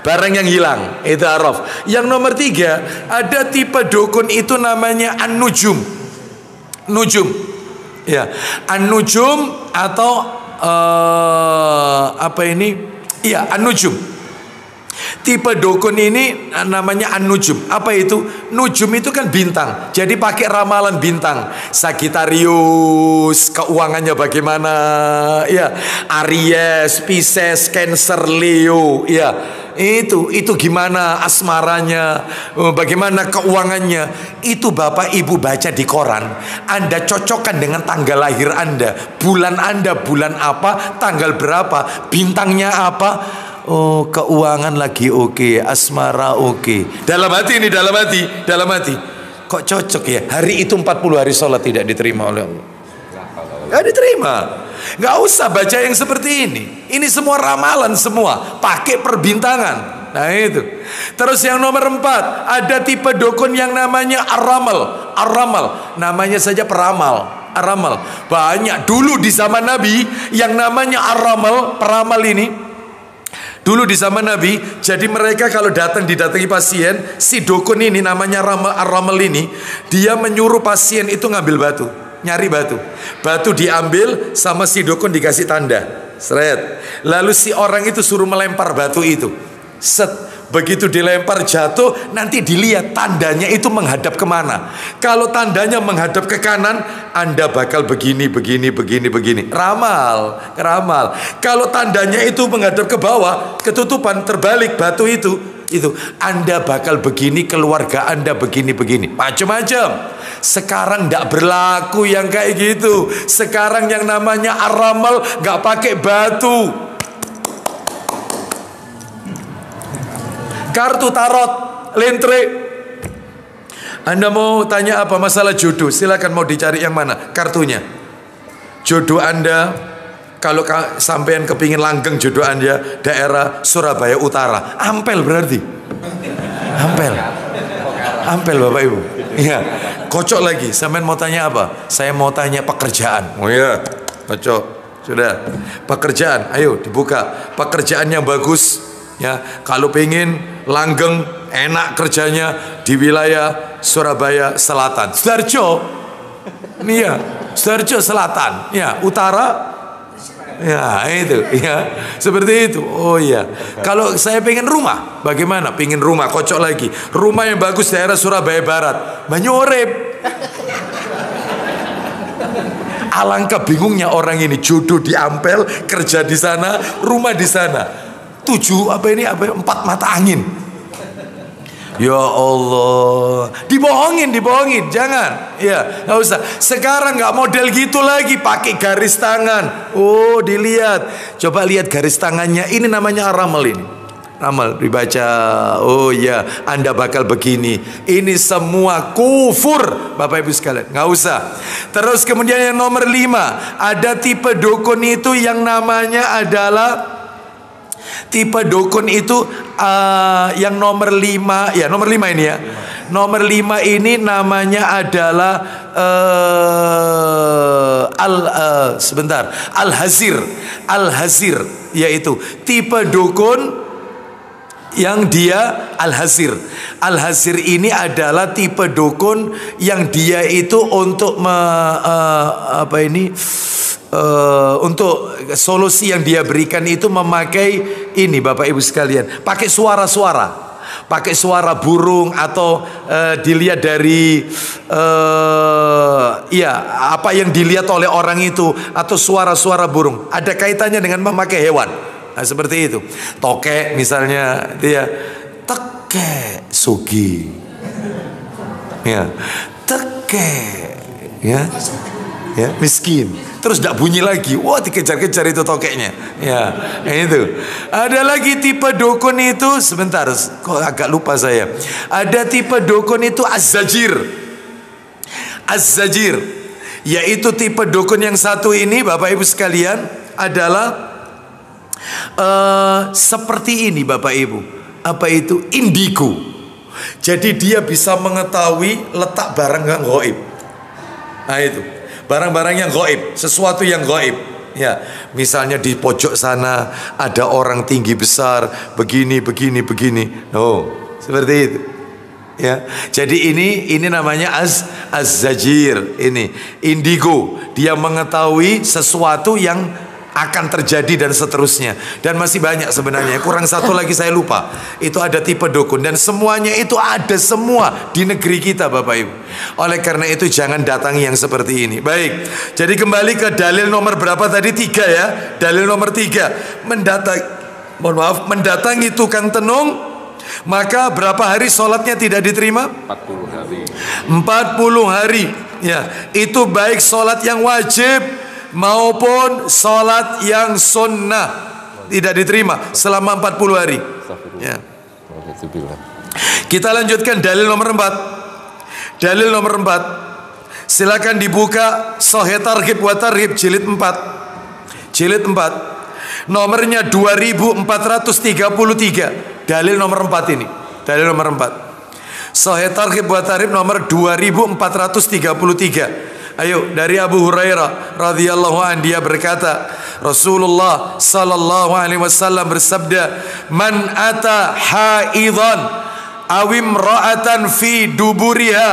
barang yang hilang, itu araf. Yang nomor 3, ada tipe dukun itu namanya an-nujum. Nujum. Ya, an-nujum atau Iya, an-nujum. Tipe dukun ini namanya an-nujum. Apa itu? Nujum itu kan bintang. Jadi pakai ramalan bintang. Sagittarius, keuangannya bagaimana? Ya, Aries, Pisces, Cancer, Leo. Ya, itu gimana asmaranya, bagaimana keuangannya. Itu Bapak Ibu baca di koran. Anda cocokkan dengan tanggal lahir Anda, bulan apa, tanggal berapa, bintangnya apa. Oh, keuangan lagi oke, asmara oke. Dalam hati. Kok cocok ya? Hari itu 40 hari sholat tidak diterima oleh Allah. Gak diterima. Gak usah baca yang seperti ini. Ini semua ramalan semua, pakai perbintangan. Nah itu. Terus yang nomor 4, ada tipe dukun yang namanya ar-ramal. Namanya saja peramal. Ar-ramal. Banyak dulu di zaman Nabi yang namanya ar-ramal, peramal ini. Dulu di zaman Nabi, jadi mereka kalau didatangi pasien, si dukun ini namanya ar-ramal ini, dia menyuruh pasien itu ngambil batu, nyari batu. Batu diambil sama si dukun dikasih tanda. Seret. Lalu si orang itu suruh melempar batu itu. Set. Begitu dilempar jatuh, nanti dilihat tandanya itu menghadap kemana. Kalau tandanya menghadap ke kanan, Anda bakal begini. Ramal. Kalau tandanya itu menghadap ke bawah, ketutupan, terbalik batu itu Anda bakal begini, keluarga Anda begini. Macam-macam. Sekarang tidak berlaku yang kayak gitu. Sekarang yang namanya ar-ramal nggak pakai batu. Kartu tarot, lentre. Anda mau tanya apa masalah jodoh? Silakan, mau dicari yang mana kartunya. Jodoh Anda, kalau sampean kepingin langgeng jodoh Anda daerah Surabaya Utara, Ampel berarti. Ampel. Ampel Bapak Ibu. Iya. Kocok lagi. Sampean mau tanya apa? Saya mau tanya pekerjaan. Oh iya. Kocok. Sudah. Pekerjaan. Ayo dibuka. Pekerjaan yang bagus. Ya. Kalau pengen langgeng, enak kerjanya di wilayah Surabaya Selatan. Sidoarjo. Iya. Sidoarjo Selatan. Ya. Utara. Ya itu, ya seperti itu. Oh iya. Kalau saya pengen rumah, bagaimana? Pengen rumah, kocok lagi. Rumah yang bagus daerah Surabaya Barat, Banyorep. Alangkah bingungnya orang ini, jodoh di Ampel, kerja di sana, rumah di sana. 4 mata angin. Ya Allah, dibohongin, jangan, ya nggak usah. Sekarang nggak model gitu lagi, pakai garis tangan. Oh, dilihat, coba lihat garis tangannya. Ini namanya ramal ini. Ramal dibaca. Oh ya, Anda bakal begini. Ini semua kufur, Bapak Ibu sekalian. Nggak usah. Terus kemudian yang nomor 5, ada tipe dukun itu yang namanya adalah tipe dukun itu yang nomor 5, ya nomor 5 ini ya. Nomor 5 ini namanya adalah Al-Hazir. Al-Hazir yaitu tipe dukun yang dia Al-Hazir. Al-Hazir ini adalah tipe dukun yang dia itu untuk untuk solusi yang dia berikan itu memakai ini Bapak Ibu sekalian, pakai suara-suara, pakai suara burung atau dilihat dari apa yang dilihat oleh orang itu atau suara-suara burung, ada kaitannya dengan memakai hewan. Nah, seperti itu. Tokek misalnya dia teke sugi. Ya, teke ya miskin. Terus tidak bunyi lagi. Wah, dikejar-kejar itu tokeknya. Ya, itu. Ada lagi tipe dukun itu, sebentar, kok agak lupa saya. Ada tipe dukun itu Az-Zajir. Az-Zajir, yaitu tipe dukun yang satu ini Bapak Ibu sekalian adalah seperti ini Bapak Ibu. Apa itu? Indigo. Jadi dia bisa mengetahui letak barang yang gaib. Nah itu, barang-barang yang gaib, sesuatu yang gaib. Ya, misalnya di pojok sana ada orang tinggi besar, begini. Oh, seperti itu. Ya, jadi ini namanya Az-Zajir. Ini indigo. Dia mengetahui sesuatu yang akan terjadi dan seterusnya. Dan masih banyak sebenarnya. Kurang satu lagi saya lupa. Itu ada tipe dukun. Dan semuanya itu ada semua di negeri kita Bapak Ibu. Oleh karena itu jangan datangi yang seperti ini. Baik. Jadi kembali ke dalil nomor berapa tadi? 3 ya. Dalil nomor 3. Mendatangi tukang tenung, maka berapa hari sholatnya tidak diterima? 40 hari. 40 hari. Ya, itu baik sholat yang wajib maupun sholat yang sunnah tidak diterima selama 40 hari. Ya. Kita lanjutkan dalil nomor 4. Dalil nomor 4. Silakan dibuka Sahih Targhib wa Tarhib jilid 4. Jilid 4. Nomornya 2433. Dalil nomor 4 ini. Dalil nomor 4. Sahih Targhib wa Tarhib nomor 2433. Ayo, dari Abu Hurairah radhiyallahu an, dia berkata, Rasulullah sallallahu alaihi wasallam bersabda, "Man ata haidhan aw imra'atan fi duburiha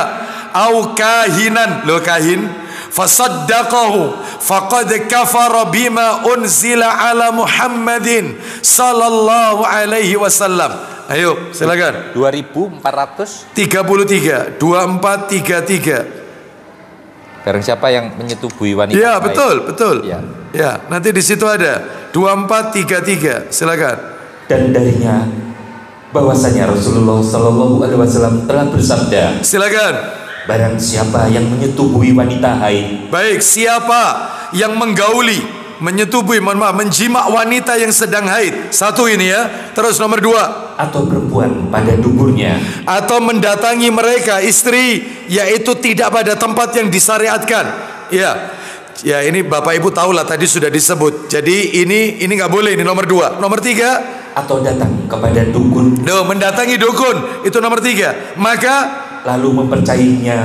aw kahinan," lo kahin, "fasaddaqahu faqad kafara bima unzila ala Muhammadin sallallahu alaihi wasallam." Ayo, silakan. 2433. 2433. Barang siapa yang menyetubuhi wanita. Ya, betul. Ya. Ya, nanti di situ ada 2433. Silakan. Dan darinya bahwasanya Rasulullah Shallallahu Alaihi Wasallam telah bersabda. Silakan. Barang siapa yang menyetubuhi wanita haid. Baik, siapa yang menggauli, menyetubuhi, menjimak wanita yang sedang haid. Satu ini ya. Terus nomor 2. Atau perempuan pada duburnya. Atau mendatangi mereka istri, yaitu tidak pada tempat yang disyariatkan. Ya. Ya, ini Bapak Ibu tahulah tadi sudah disebut. Jadi ini nggak boleh, ini nomor 2. Nomor 3. atau datang kepada dukun, mendatangi dukun, itu nomor 3. Maka lalu mempercayainya,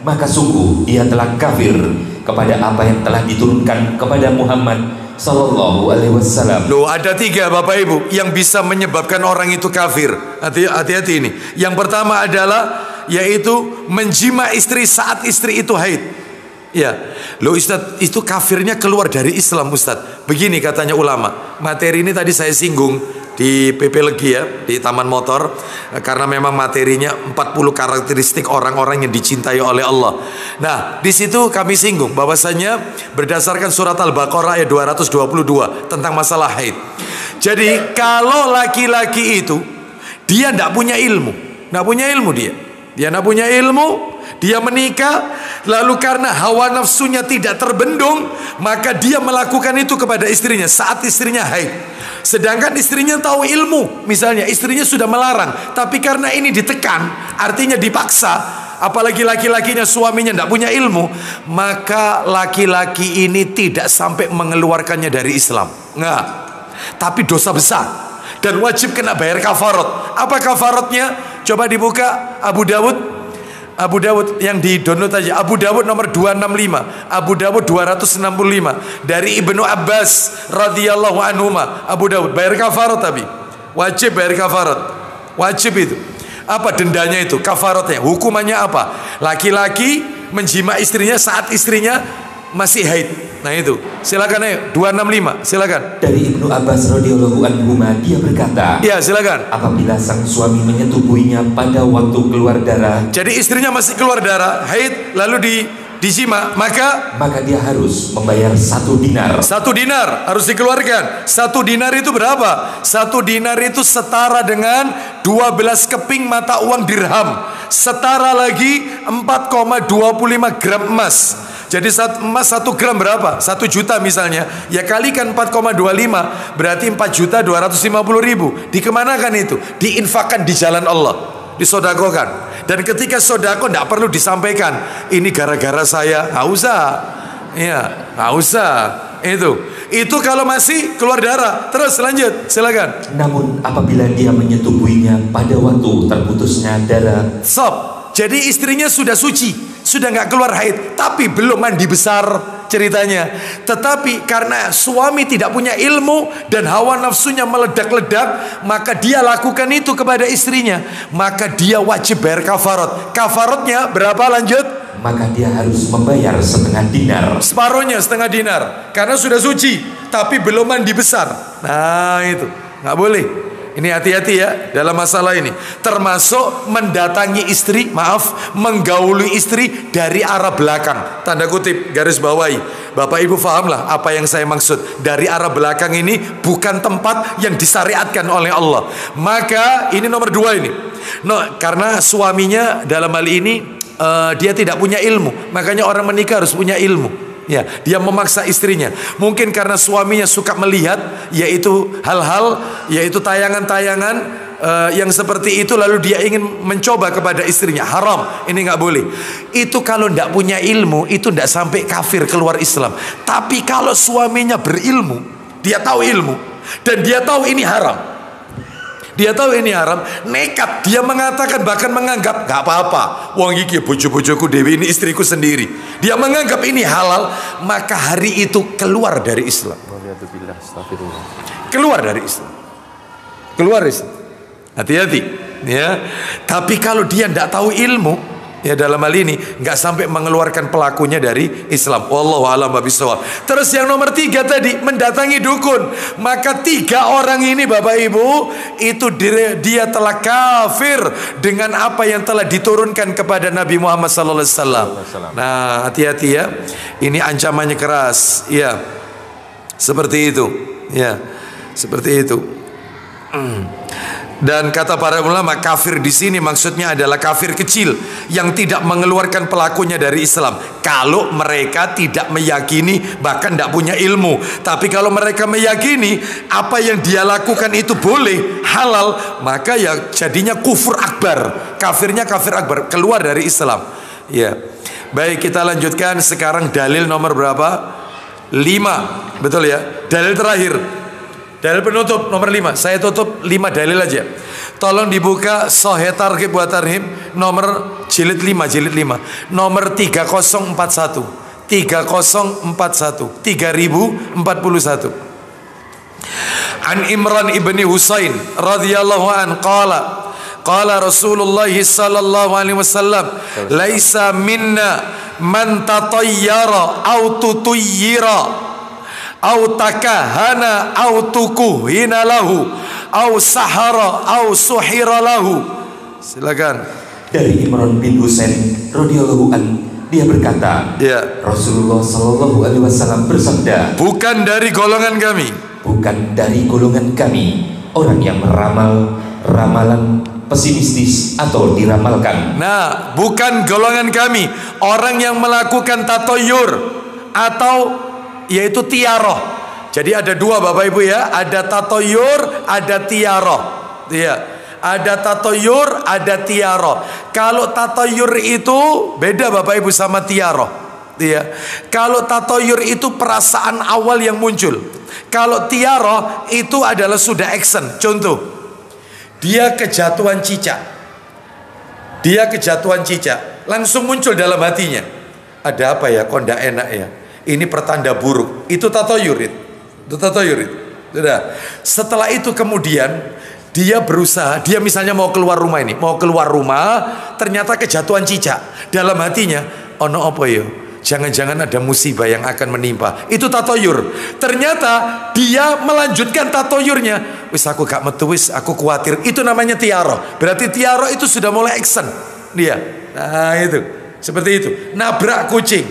maka sungguh dia telah kafir kepada apa yang telah diturunkan kepada Muhammad Sallallahu Alaihi Wasallam. Ada 3 Bapak Ibu yang bisa menyebabkan orang itu kafir. Hati-hati ini. Yang pertama adalah yaitu menjima istri saat istri itu haid. Ya, Ustaz, itu kafirnya keluar dari Islam Ustaz. Begini katanya ulama. Materi ini tadi saya singgung di PP Legi ya, di Taman Motor, karena memang materinya 40 karakteristik orang-orang yang dicintai oleh Allah. Nah, di situ kami singgung bahwasanya berdasarkan surat Al-Baqarah ayat 222 tentang masalah haid. Jadi kalau laki-laki itu dia tidak punya ilmu, dia menikah, lalu karena hawa nafsunya tidak terbendung, maka dia melakukan itu kepada istrinya saat istrinya haid. Sedangkan istrinya tahu ilmu, misalnya istrinya sudah melarang, tapi karena ini ditekan, artinya dipaksa, apalagi laki-lakinya suaminya tidak punya ilmu, maka laki-laki ini tidak sampai mengeluarkannya dari Islam. Enggak, tapi dosa besar dan wajib kena bayar kafarat. Apa kafaratnya? Coba dibuka Abu Dawud yang di download aja, Abu Dawud nomor 265, Abu Dawud 265 dari Ibnu Abbas radhiyallahu anhuma. Abu Dawud bayar kafarat, tapi wajib bayar kafarat, wajib itu. Apa dendanya itu? Kafaratnya, hukumannya apa? Laki-laki menjima istrinya saat istrinya masih haid. Nah itu, silakan ayo 265, silakan. Dari Ibnu Abbas radhiyallahu anhu, dia berkata, ya silakan. Apabila sang suami menyetubuhinya pada waktu keluar darah, jadi istrinya masih keluar darah, haid, lalu dijima, maka dia harus membayar 1 dinar. 1 dinar harus dikeluarkan. 1 dinar itu berapa? 1 dinar itu setara dengan 12 keping mata uang dirham, setara lagi 4,25 gram emas. Jadi emas 1 gram berapa? 1 juta misalnya. Ya kalikan 4,25, berarti 4.250.000. Dikemanakan itu? Diinfakkan di jalan Allah, disodakokan. Dan ketika sodako tidak perlu disampaikan, ini gara-gara saya, nggak usah. Ya, nggak usah. Itu kalau masih keluar darah. Terus lanjut, silakan. Namun apabila dia menyetubuhinya pada waktu terputusnya darah, jadi istrinya sudah suci, sudah nggak keluar haid, tapi belum mandi besar ceritanya. Tetapi karena suami tidak punya ilmu dan hawa nafsunya meledak-ledak, maka dia lakukan itu kepada istrinya, maka dia wajib bayar kafarat. Kafaratnya berapa? Lanjut. Maka dia harus membayar 1/2 dinar. Separuhnya 1/2 dinar, karena sudah suci tapi belum mandi besar. Nah itu nggak boleh. Ini hati-hati ya dalam masalah ini. Termasuk mendatangi istri, menggauli istri dari arah belakang. Tanda kutip, garis bawahi. Bapak Ibu fahamlah apa yang saya maksud. Dari arah belakang ini bukan tempat yang disyariatkan oleh Allah. Maka ini nomor 2 ini. Karena suaminya dalam hal ini dia tidak punya ilmu. Makanya orang menikah harus punya ilmu. Ya, dia memaksa istrinya. Mungkin karena suaminya suka melihat yaitu hal-hal, yaitu tayangan-tayangan yang seperti itu, lalu dia ingin mencoba kepada istrinya. Haram, ini nggak boleh. Itu kalau tidak punya ilmu, itu tidak sampai kafir keluar Islam. Tapi kalau suaminya berilmu, dia tahu ilmu dan dia tahu ini haram, nekat dia mengatakan, bahkan menganggap gak apa-apa, wong iki bojo-bojoku dewi, ini istriku sendiri, dia menganggap ini halal, maka hari itu keluar dari Islam. Keluar dari Islam. Hati-hati ya. Tapi kalau dia tidak tahu ilmu, ya dalam hal ini nggak sampai mengeluarkan pelakunya dari Islam. Wallahu a'lam bishawab. Terus yang nomor 3 tadi, mendatangi dukun. Maka 3 orang ini Bapak Ibu, itu dia telah kafir dengan apa yang telah diturunkan kepada Nabi Muhammad SAW. Nah hati-hati ya, ini ancamannya keras. Ya seperti itu. Ya seperti itu. Dan kata para ulama, kafir di sini maksudnya adalah kafir kecil yang tidak mengeluarkan pelakunya dari Islam. Kalau mereka tidak meyakini, bahkan tidak punya ilmu. Tapi kalau mereka meyakini apa yang dia lakukan itu boleh, halal, maka ya jadinya kufur akbar. Kafirnya kafir akbar, keluar dari Islam. Ya. Baik, kita lanjutkan sekarang dalil nomor berapa? 5. Betul ya? Dalil terakhir. Dalil penutup nomor 5. Saya tutup 5 dalil aja. Tolong dibuka Sahih Targhib wa Tarhib nomor jilid 5 nomor 3041 3041. An Imran ibni Husain radhiyallahu an qala Rasulullah sallallahu alaihi wasallam laisa minna man tatayyara aw tutayyira aw takahana aw tukuhina lahu aw sahara aw suhira lahu. Silakan. Dari Imran bin Husain radhiyallahu an, dia berkata, ya, Rasulullah sallallahu alaihi wasallam bersabda, bukan dari golongan kami, bukan dari golongan kami orang yang meramal ramalan pesimistis atau diramalkan. Nah, bukan golongan kami orang yang melakukan tatoyur atau yaitu tiaroh. Jadi ada dua Bapak Ibu ya, ada tatoyur, ada tiaroh. Iya. Ada tatoyur, ada tiaroh. Kalau tatoyur itu beda Bapak Ibu sama tiaroh. Iya. Kalau tatoyur itu perasaan awal yang muncul. Kalau tiaroh itu adalah sudah action. Contoh, dia kejatuhan cicak. Langsung muncul dalam hatinya, ada apa ya, kok ndak enak ya, ini pertanda buruk. Itu tatoyur itu. Sudah. Setelah itu kemudian dia berusaha, dia misalnya mau keluar rumah, ternyata kejatuhan cicak. Dalam hatinya, ono apa ya, jangan-jangan ada musibah yang akan menimpa. Itu tatoyur. Ternyata dia melanjutkan tatoyurnya. Wis aku gak metu, wis aku khawatir. Itu namanya tiaroh. Berarti tiaroh itu sudah mulai action dia. Nah itu, seperti itu. Nabrak kucing,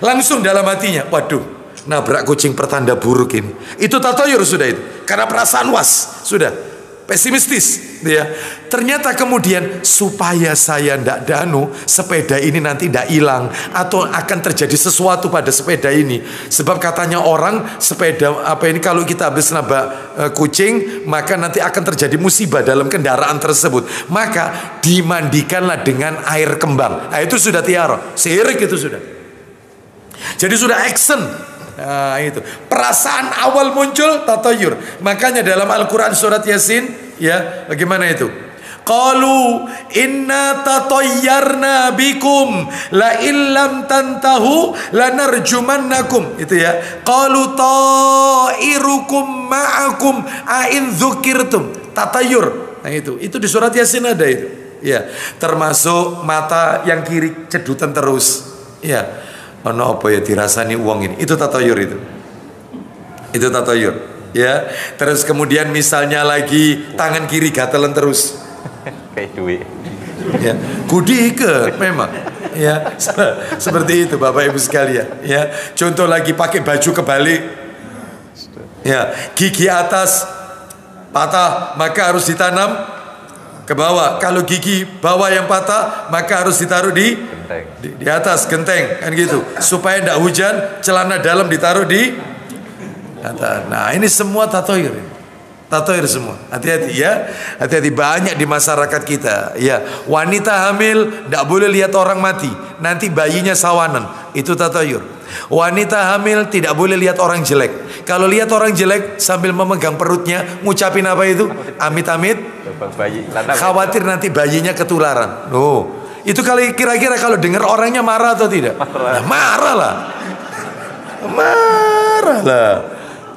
langsung dalam hatinya, waduh, nabrak kucing pertanda buruk ini. Itu tatoyur sudah itu. Karena perasaan was, sudah pesimistis dia. Ternyata kemudian supaya saya ndak danu, sepeda ini nanti ndak hilang atau akan terjadi sesuatu pada sepeda ini. Sebab katanya orang sepeda apa ini, kalau kita habis nabrak kucing, maka nanti akan terjadi musibah dalam kendaraan tersebut. Maka dimandikanlah dengan air kembang. Nah, itu sudah tiara, sirik itu sudah. Jadi sudah action. Nah itu perasaan awal muncul tatoyur. Makanya dalam Al-Quran surat Yasin, ya, bagaimana itu? Qalu inna tatayyarna bikum la illam tantahu lanarjumannakum. Itu ya. Qalu ta'irukum ma'akum a'in dzukirtum. Tatayur. Nah itu di surat Yasin ada itu. Ya, termasuk mata yang kiri cedutan terus. Ya. Ono apa ya dirasani uang ini, itu tatoyur itu tatoyur ya. Terus kemudian misalnya lagi tangan kiri gatelan terus kayak duit ya, kudike memang ya. Seperti itu Bapak Ibu sekalian ya. Contoh lagi pakai baju kebalik ya, gigi atas patah maka harus ditanam ke bawah. Kalau gigi bawah yang patah maka harus ditaruh di atas genteng kan gitu, supaya tidak hujan. Celana dalam ditaruh di atas. Nah ini semua tatoyur semua. Hati-hati ya, hati-hati, banyak di masyarakat kita ya. Wanita hamil tidak boleh lihat orang mati, nanti bayinya sawanan. Itu tatoyur. Wanita hamil tidak boleh lihat orang jelek. Kalau lihat orang jelek sambil memegang perutnya, ngucapin apa itu? Amit-amit, khawatir nanti bayinya ketularan. Oh, itu kali kira-kira kalau dengar orangnya marah atau tidak? Marah. Ya, marah lah.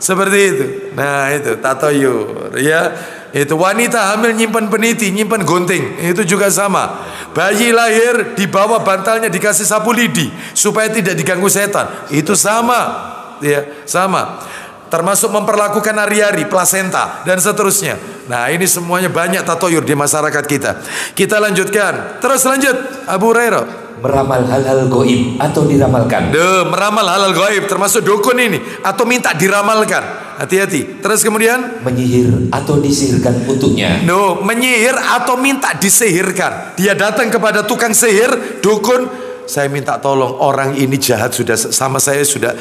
Seperti itu. Nah itu tatoyur ya. Itu wanita hamil nyimpan peniti, nyimpan gunting, itu juga sama. Bayi lahir di bawah bantalnya dikasih sapu lidi supaya tidak diganggu setan. Itu sama ya, sama. Termasuk memperlakukan hari-hari, plasenta dan seterusnya. Nah ini semuanya banyak tatoyur di masyarakat kita. Kita lanjutkan. Terus lanjut Abu Hurairah. Meramal hal-hal gaib atau diramalkan. Meramal hal-hal gaib termasuk dukun ini atau minta diramalkan. Hati-hati. Terus kemudian menyihir atau disihirkan untuknya. Menyihir atau minta disihirkan. Dia datang kepada tukang sihir, dukun, saya minta tolong, orang ini jahat sudah sama saya, sudah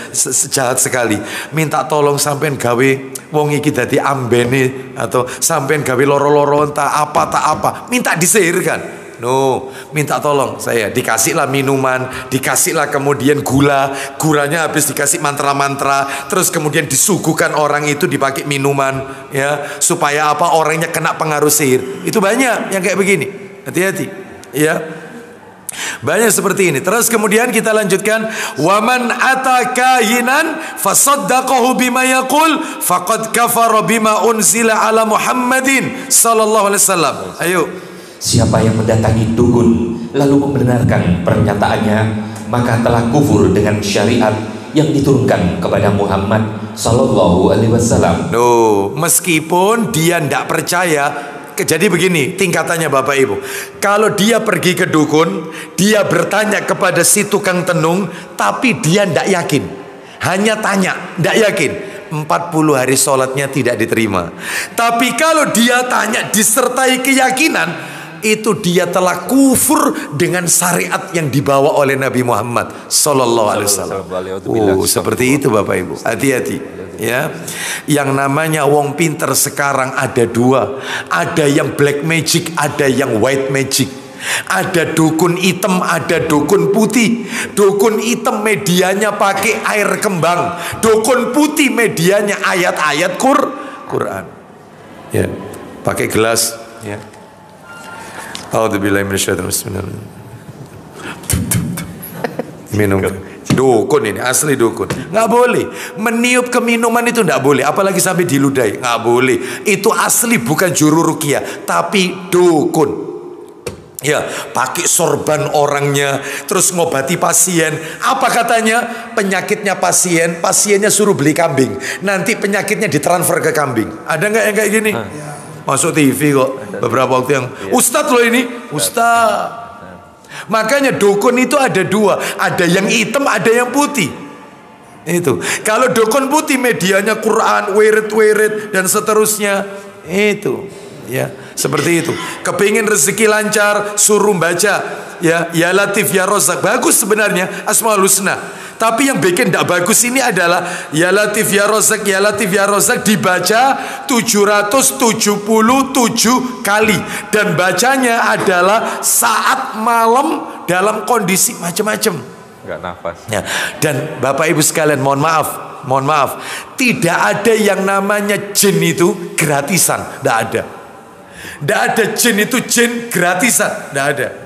jahat sekali. Minta tolong sampean gawe wong iki dadi ambene, atau sampean gawe loro-loro entah apa tak apa. Minta disihirkan. No, minta tolong saya, dikasihlah minuman, dikasihlah kemudian gulanya habis dikasih mantra-mantra, terus kemudian disuguhkan orang itu dipakai minuman, ya, supaya apa, orangnya kena pengaruh sihir. Itu banyak yang kayak begini. Hati-hati, ya. Banyak seperti ini. Terus kemudian kita lanjutkan, waman atakahinan fasaddaqahu bima yaqul faqad kafara bima unzila ala Muhammadin sallallahu alaihi wasallam. Ayo. Siapa yang mendatangi dukun lalu membenarkan pernyataannya, maka telah kufur dengan syariat yang diturunkan kepada Muhammad sallallahu alaihi wasallam. No, meskipun dia tidak percaya. Jadi begini tingkatannya Bapak Ibu. Kalau dia pergi ke dukun, dia bertanya kepada si tukang tenung, tapi dia tidak yakin, hanya tanya, tidak yakin, 40 hari sholatnya tidak diterima. Tapi kalau dia tanya disertai keyakinan, itu dia telah kufur dengan syariat yang dibawa oleh Nabi Muhammad sallallahu alaihi wasallam. Oh, seperti itu Bapak Ibu. Hati-hati, ya. Yang namanya wong pinter sekarang ada dua. Ada yang black magic, ada yang white magic. Ada dukun hitam, ada dukun putih. Dukun hitam medianya pakai air kembang, dukun putih medianya ayat-ayat Quran. Ya, pakai gelas, ya. A'udzubillahi minasyaitonir rajim. Minum. Dukun ini, asli dukun. Nggak boleh. Meniup ke minuman itu nggak boleh. Apalagi sampai diludahi. Nggak boleh. Itu asli bukan juru ruqyah, tapi dukun. Ya, pakai sorban orangnya, terus ngobati pasien. Apa katanya? Penyakitnya pasien, pasiennya suruh beli kambing. Nanti penyakitnya ditransfer ke kambing. Ada nggak yang kayak gini? Masuk TV kok beberapa waktu yang Ustadz loh ini, Ustadz. Makanya dukun itu ada dua, ada yang hitam, ada yang putih. Itu kalau dukun putih medianya Quran, wirid dan seterusnya. Itu, ya, seperti itu. Kepingin rezeki lancar, suruh baca, ya Latif ya Razak. Bagus sebenarnya Asmaul Husna. Tapi yang bikin tidak bagus ini adalah Ya Latif ya Razak, Ya Latif ya Razak dibaca 777 kali. Dan bacanya adalah saat malam dalam kondisi macam-macam. Enggak nafas. Ya. Dan Bapak Ibu sekalian, mohon maaf, tidak ada yang namanya jin itu gratisan. Tidak ada. Tidak ada jin itu jin gratisan. Tidak ada.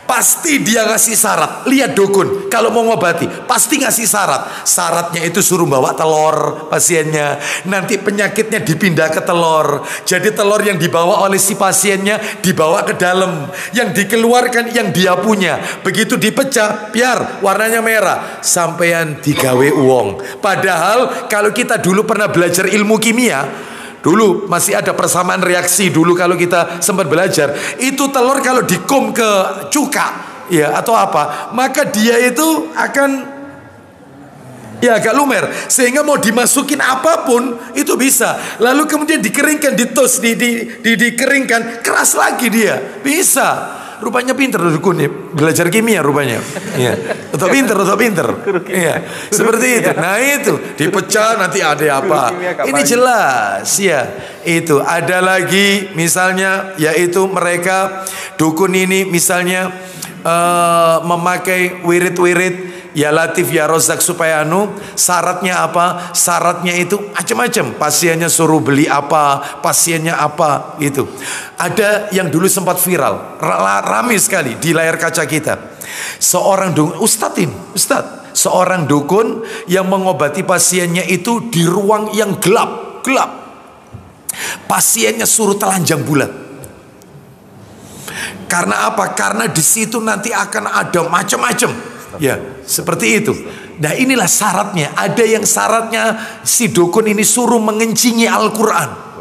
Pasti dia ngasih syarat. Lihat dukun kalau mau ngobati pasti ngasih syarat. Syaratnya itu suruh bawa telur pasiennya. Nanti penyakitnya dipindah ke telur. Jadi telur yang dibawa oleh si pasiennya dibawa ke dalam, yang dikeluarkan yang dia punya. Begitu dipecah, biar warnanya merah, sampean digawe uang. Padahal kalau kita dulu pernah belajar ilmu kimia, dulu masih ada persamaan reaksi dulu kalau kita sempat belajar. Itu telur kalau dikum ke cuka, ya, atau apa, maka dia itu akan ya agak lumer, sehingga mau dimasukin apapun itu bisa. Lalu kemudian dikeringkan, ditos, dikeringkan, keras lagi dia. Bisa. Rupanya pinter dukun ya, belajar kimia rupanya. Iya. Atau pinter. Iya. Seperti itu. Nah itu dipecah nanti ada apa? Ini jelas ya. Itu ada lagi misalnya, yaitu mereka dukun ini misalnya memakai wirid-wirid Ya Latif ya Razak supaya syaratnya apa? Syaratnya itu macam-macam. Pasiennya suruh beli apa, pasiennya apa, itu. Ada yang dulu sempat viral, ramai sekali di layar kaca kita. Seorang dukun, Ustadz, seorang dukun yang mengobati pasiennya itu di ruang yang gelap. Pasiennya suruh telanjang bulat. Karena apa? Karena di situ nanti akan ada macam-macam. Ya, seperti itu. Nah, inilah syaratnya. Ada yang syaratnya si dukun ini suruh mengencingi Al-Quran.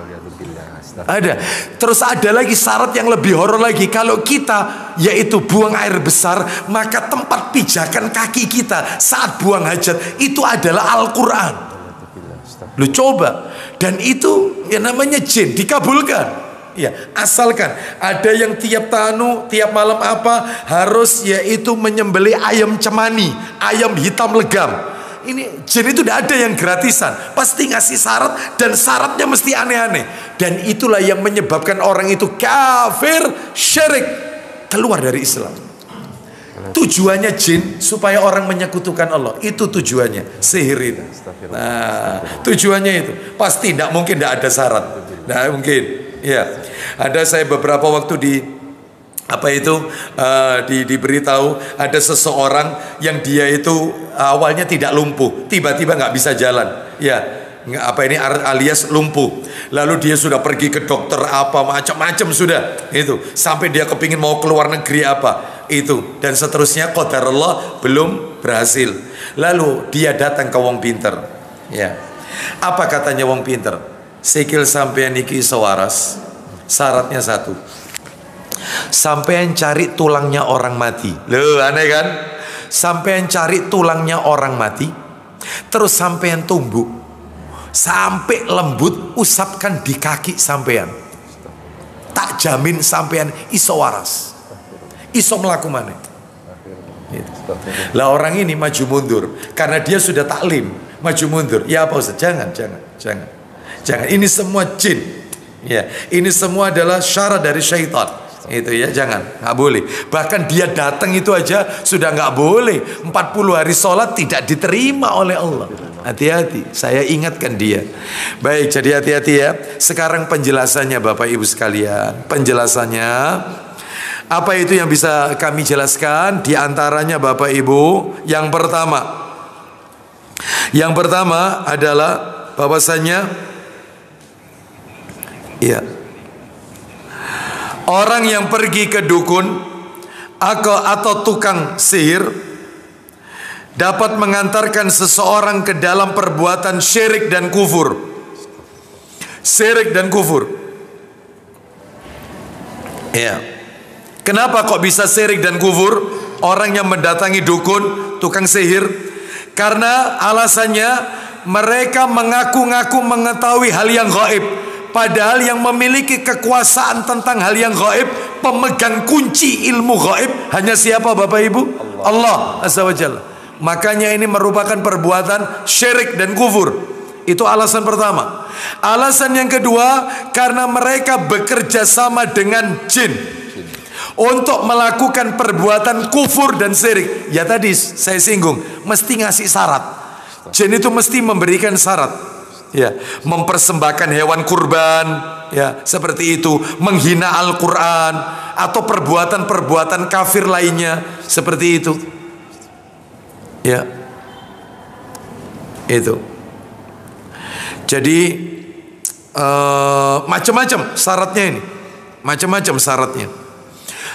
Ada. Terus ada lagi syarat yang lebih horor lagi. Kalau kita yaitu buang air besar, maka tempat pijakan kaki kita saat buang hajat itu adalah Al-Quran. Lu coba. Dan itu yang namanya jin dikabulkan. Ya, asalkan ada yang tiap malam apa harus yaitu menyembelih ayam cemani, ayam hitam legam. Ini jin itu tidak ada yang gratisan, pasti ngasih syarat, dan syaratnya mesti aneh-aneh. Dan itulah yang menyebabkan orang itu kafir, syirik. keluar dari Islam. Tujuannya jin supaya orang menyekutukan Allah. Itu tujuannya sihir itu. Nah, tujuannya itu pasti tidak mungkin tidak ada syarat. Tidak mungkin. Ya, ada saya beberapa waktu diberitahu ada seseorang yang dia itu awalnya tidak lumpuh, tiba-tiba nggak bisa jalan. Ya. Alias lumpuh. Lalu dia sudah pergi ke dokter apa macam-macam sudah itu, sampai dia kepingin mau keluar negeri apa itu, dan seterusnya. Qadarullah belum berhasil. Lalu dia datang ke wong pinter. Ya, apa katanya wong pinter? Sikil sampean iki iso waras, syaratnya satu, sampean cari tulangnya orang mati. Loh, aneh kan? Sampean cari tulangnya orang mati, terus sampean tumbuk sampai lembut, usapkan di kaki sampean. Tak jamin sampean iso waras, iso melaku mana. Lah orang ini maju mundur karena dia sudah taklim, maju mundur. Ya apa Ustaz? Jangan. Ini semua jin. Ya, ini semua adalah syarat dari syaitan. Itu ya, jangan, nggak boleh. Bahkan dia datang itu aja sudah nggak boleh. 40 hari sholat tidak diterima oleh Allah. Hati-hati, saya ingatkan dia. Baik, jadi hati-hati ya. Sekarang penjelasannya Bapak Ibu sekalian. Penjelasannya apa itu yang bisa kami jelaskan? Di antaranya Bapak Ibu, yang pertama adalah bahwasanya ya, orang yang pergi ke dukun atau tukang sihir dapat mengantarkan seseorang ke dalam perbuatan syirik dan kufur. Syirik dan kufur. Ya. Kenapa kok bisa syirik dan kufur? Orang yang mendatangi dukun, tukang sihir, karena alasannya mereka mengaku-ngaku mengetahui hal yang gaib. Padahal yang memiliki kekuasaan tentang hal yang gaib, pemegang kunci ilmu gaib, hanya siapa Bapak Ibu? Allah Azza wa Jalla. Makanya ini merupakan perbuatan syirik dan kufur. Itu alasan pertama. Alasan yang kedua, karena mereka bekerja sama dengan jin untuk melakukan perbuatan kufur dan syirik. Ya tadi saya singgung, mesti ngasih syarat. Jin itu mesti memberikan syarat. Ya, mempersembahkan hewan kurban, ya, seperti itu, menghina Al-Quran, atau perbuatan-perbuatan kafir lainnya, seperti itu. Ya, itu. Jadi macam-macam syaratnya ini, macam-macam syaratnya.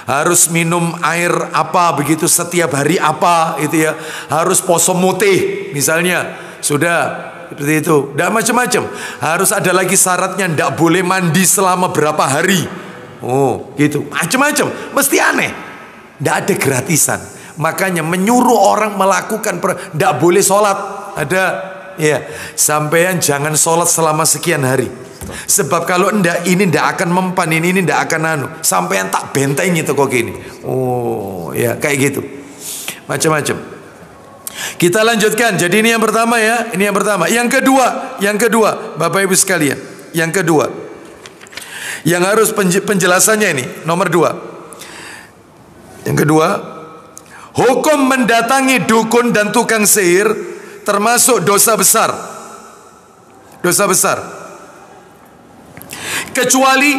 Harus minum air apa begitu setiap hari apa, itu ya. Harus poso mutih, misalnya, sudah. Seperti itu, tidak macam-macam. Harus ada lagi syaratnya, tidak boleh mandi selama berapa hari. Oh, gitu, macam-macam. Mesti aneh. Tidak ada gratisan. Makanya menyuruh orang melakukan, tidak boleh sholat. Ada, ya, sampean jangan sholat selama sekian hari. Sebab kalau ndak, ini ndak akan mempan, ini ndak akan sampean tak benteng itu kok gini. Oh, ya, kayak gitu. Macam-macam. Kita lanjutkan. Jadi ini yang pertama ya, ini yang pertama. Yang kedua, Bapak Ibu sekalian, yang kedua, yang harus penjelasannya ini, nomor 2. Yang kedua, hukum mendatangi dukun dan tukang sihir termasuk dosa besar. Dosa besar. Kecuali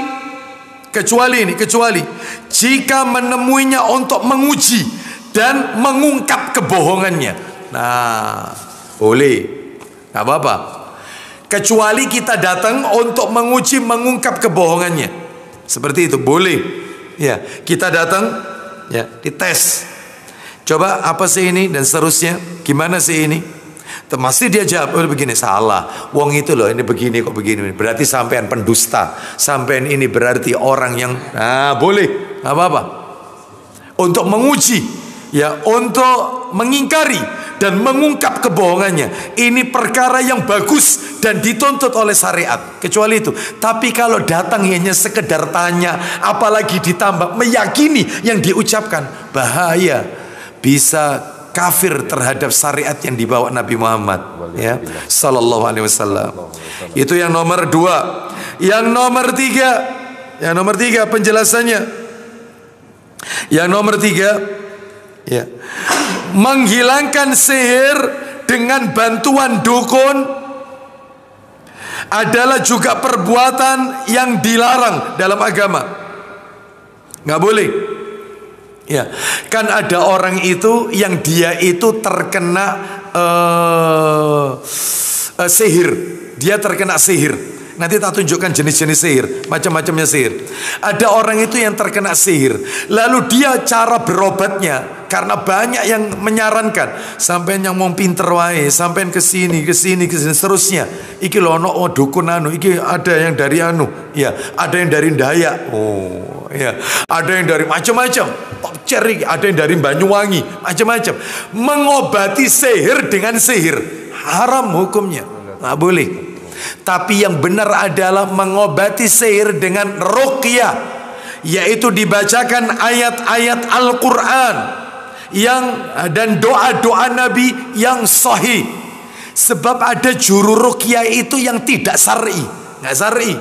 jika menemuinya untuk menguji dan mengungkap kebohongannya. Nah, boleh, nggak apa-apa. Kecuali kita datang untuk menguji, mengungkap kebohongannya, seperti itu boleh. Ya, kita datang, ya, dites. Coba apa sih ini dan seterusnya? Gimana sih ini? Mesti dia jawab, oh begini, salah. Wong itu loh, ini begini kok begini. Berarti sampean pendusta. Sampean ini berarti orang yang, nah boleh, nggak apa-apa. Untuk menguji, ya, untuk mengingkari dan mengungkap kebohongannya. Ini perkara yang bagus dan dituntut oleh syariat. Kecuali itu. Tapi kalau datang hanya sekedar tanya, apalagi ditambah meyakini yang diucapkan, bahaya, bisa kafir terhadap syariat yang dibawa Nabi Muhammad, ya, sallallahu alaihi wasallam. Itu yang nomor 2. Yang nomor 3 penjelasannya. Yang nomor 3, ya, menghilangkan sihir dengan bantuan dukun adalah juga perbuatan yang dilarang dalam agama. Nggak boleh. Ya, kan ada orang itu yang dia itu terkena sihir. Dia terkena sihir. Nanti tak tunjukkan jenis-jenis sihir, macam-macamnya sihir. Ada orang itu yang terkena sihir, lalu dia cara berobatnya, karena banyak yang menyarankan, sampean yang mau pinter wae, sampean kesini seterusnya. Iki lono dukun anu, iki ada yang dari anu, ya, ada yang dari Dayak, oh, ya, ada yang dari macam-macam, top ceri, ada yang dari Banyuwangi, macam-macam. Mengobati sihir dengan sihir haram hukumnya, nggak boleh. Tapi yang benar adalah mengobati sihir dengan ruqyah, yaitu dibacakan ayat-ayat Al-Quran dan doa-doa Nabi yang sahih. Sebab ada juru ruqyah itu yang tidak syar'i, nggak syar'i.